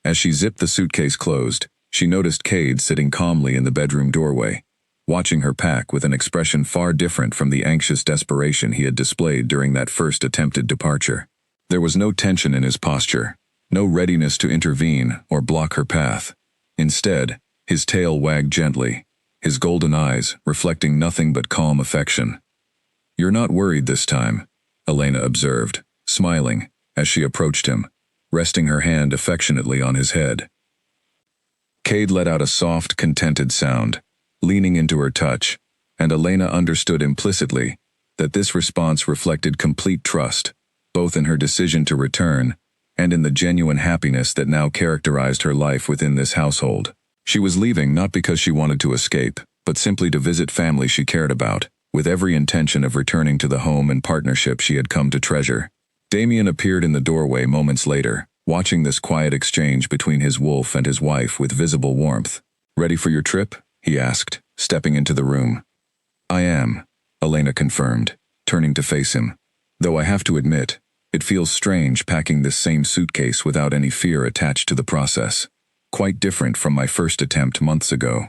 As she zipped the suitcase closed, she noticed Cade sitting calmly in the bedroom doorway, watching her pack with an expression far different from the anxious desperation he had displayed during that first attempted departure. There was no tension in his posture, no readiness to intervene or block her path. Instead, his tail wagged gently, his golden eyes reflecting nothing but calm affection. "You're not worried this time," Elena observed, smiling, as she approached him, resting her hand affectionately on his head. Cade let out a soft, contented sound, leaning into her touch, and Elena understood implicitly that this response reflected complete trust, both in her decision to return and in the genuine happiness that now characterized her life within this household. She was leaving not because she wanted to escape, but simply to visit family she cared about, with every intention of returning to the home and partnership she had come to treasure. Damien appeared in the doorway moments later, watching this quiet exchange between his wolf and his wife with visible warmth. "Ready for your trip?" he asked, stepping into the room. "I am," Elena confirmed, turning to face him. "Though I have to admit, it feels strange packing this same suitcase without any fear attached to the process. Quite different from my first attempt months ago."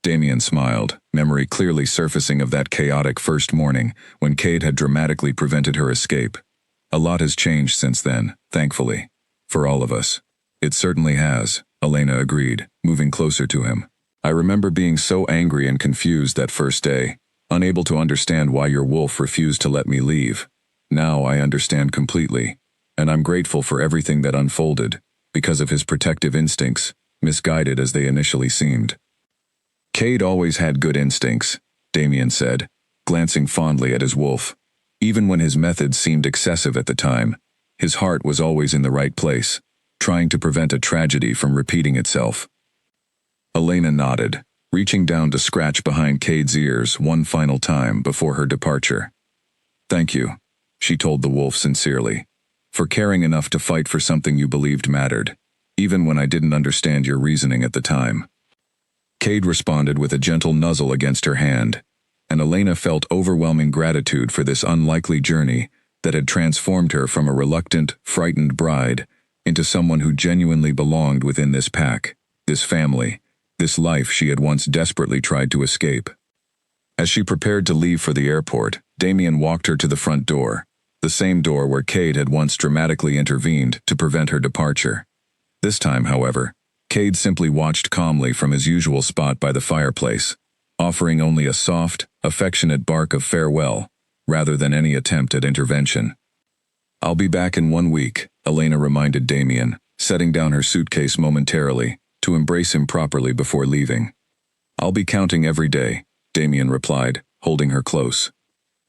Damien smiled, memory clearly surfacing of that chaotic first morning when Cade had dramatically prevented her escape. "A lot has changed since then, thankfully. For all of us." "It certainly has," Elena agreed, moving closer to him. "I remember being so angry and confused that first day, unable to understand why your wolf refused to let me leave. Now I understand completely, and I'm grateful for everything that unfolded, because of his protective instincts, misguided as they initially seemed." "Cade always had good instincts," Damien said, glancing fondly at his wolf. "Even when his methods seemed excessive at the time, his heart was always in the right place, trying to prevent a tragedy from repeating itself." Elena nodded, reaching down to scratch behind Cade's ears one final time before her departure. "Thank you," she told the wolf sincerely, "for caring enough to fight for something you believed mattered, even when I didn't understand your reasoning at the time." Cade responded with a gentle nuzzle against her hand, and Elena felt overwhelming gratitude for this unlikely journey that had transformed her from a reluctant, frightened bride into someone who genuinely belonged within this pack, this family, this life she had once desperately tried to escape. As she prepared to leave for the airport, Damien walked her to the front door, the same door where Cade had once dramatically intervened to prevent her departure. This time, however, Cade simply watched calmly from his usual spot by the fireplace, offering only a soft, affectionate bark of farewell, rather than any attempt at intervention. "I'll be back in 1 week," Elena reminded Damien, setting down her suitcase momentarily, to embrace him properly before leaving. "I'll be counting every day," Damien replied, holding her close.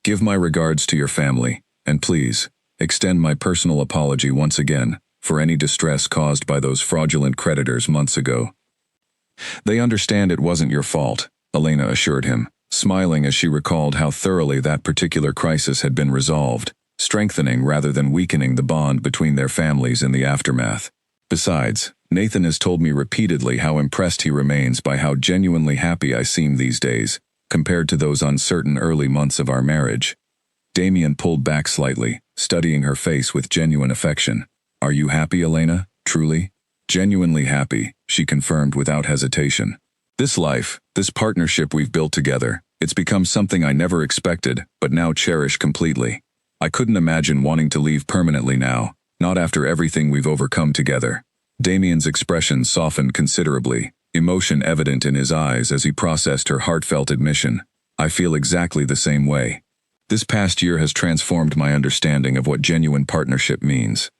"Give my regards to your family, and please, extend my personal apology once again for any distress caused by those fraudulent creditors months ago." "They understand it wasn't your fault," Elena assured him, smiling as she recalled how thoroughly that particular crisis had been resolved, strengthening rather than weakening the bond between their families in the aftermath. "Besides, Nathan has told me repeatedly how impressed he remains by how genuinely happy I seem these days, compared to those uncertain early months of our marriage." Damien pulled back slightly, studying her face with genuine affection. "Are you happy, Elena? Truly?" "Genuinely happy," she confirmed without hesitation. "This life, this partnership we've built together, it's become something I never expected, but now cherish completely. I couldn't imagine wanting to leave permanently now, not after everything we've overcome together." Damien's expression softened considerably, emotion evident in his eyes as he processed her heartfelt admission. "I feel exactly the same way. This past year has transformed my understanding of what genuine partnership means,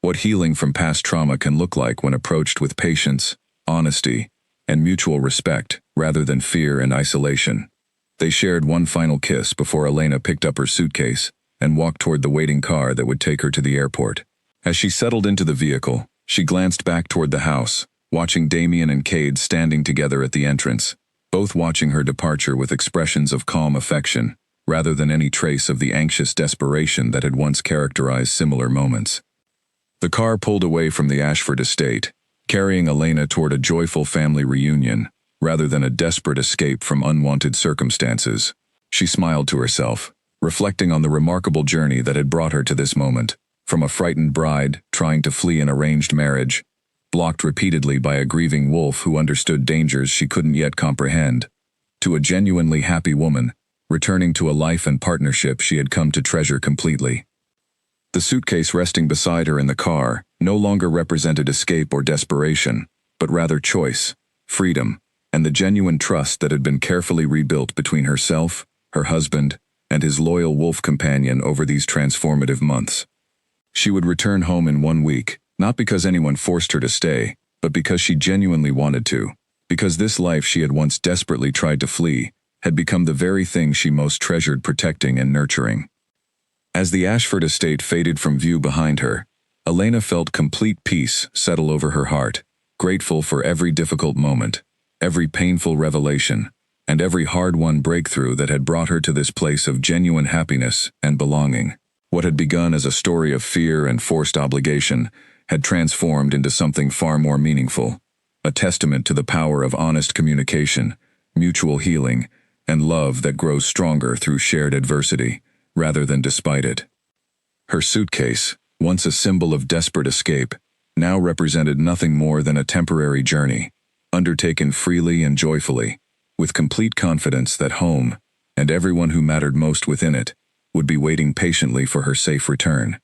what healing from past trauma can look like when approached with patience, honesty, and mutual respect, rather than fear and isolation." They shared one final kiss before Elena picked up her suitcase and walked toward the waiting car that would take her to the airport. As she settled into the vehicle, she glanced back toward the house, watching Damien and Cade standing together at the entrance, both watching her departure with expressions of calm affection, rather than any trace of the anxious desperation that had once characterized similar moments. The car pulled away from the Ashford estate, carrying Elena toward a joyful family reunion, rather than a desperate escape from unwanted circumstances. She smiled to herself, reflecting on the remarkable journey that had brought her to this moment, from a frightened bride trying to flee an arranged marriage, blocked repeatedly by a grieving wolf who understood dangers she couldn't yet comprehend, to a genuinely happy woman, returning to a life and partnership she had come to treasure completely. The suitcase resting beside her in the car no longer represented escape or desperation, but rather choice, freedom, and the genuine trust that had been carefully rebuilt between herself, her husband, and his loyal wolf companion over these transformative months. She would return home in 1 week, not because anyone forced her to stay, but because she genuinely wanted to, because this life she had once desperately tried to flee had become the very thing she most treasured protecting and nurturing. As the Ashford estate faded from view behind her, Elena felt complete peace settle over her heart, grateful for every difficult moment, every painful revelation, and every hard-won breakthrough that had brought her to this place of genuine happiness and belonging. What had begun as a story of fear and forced obligation had transformed into something far more meaningful, a testament to the power of honest communication, mutual healing, and love that grows stronger through shared adversity, rather than despite it. Her suitcase, once a symbol of desperate escape, now represented nothing more than a temporary journey, undertaken freely and joyfully, with complete confidence that home, and everyone who mattered most within it, would be waiting patiently for her safe return.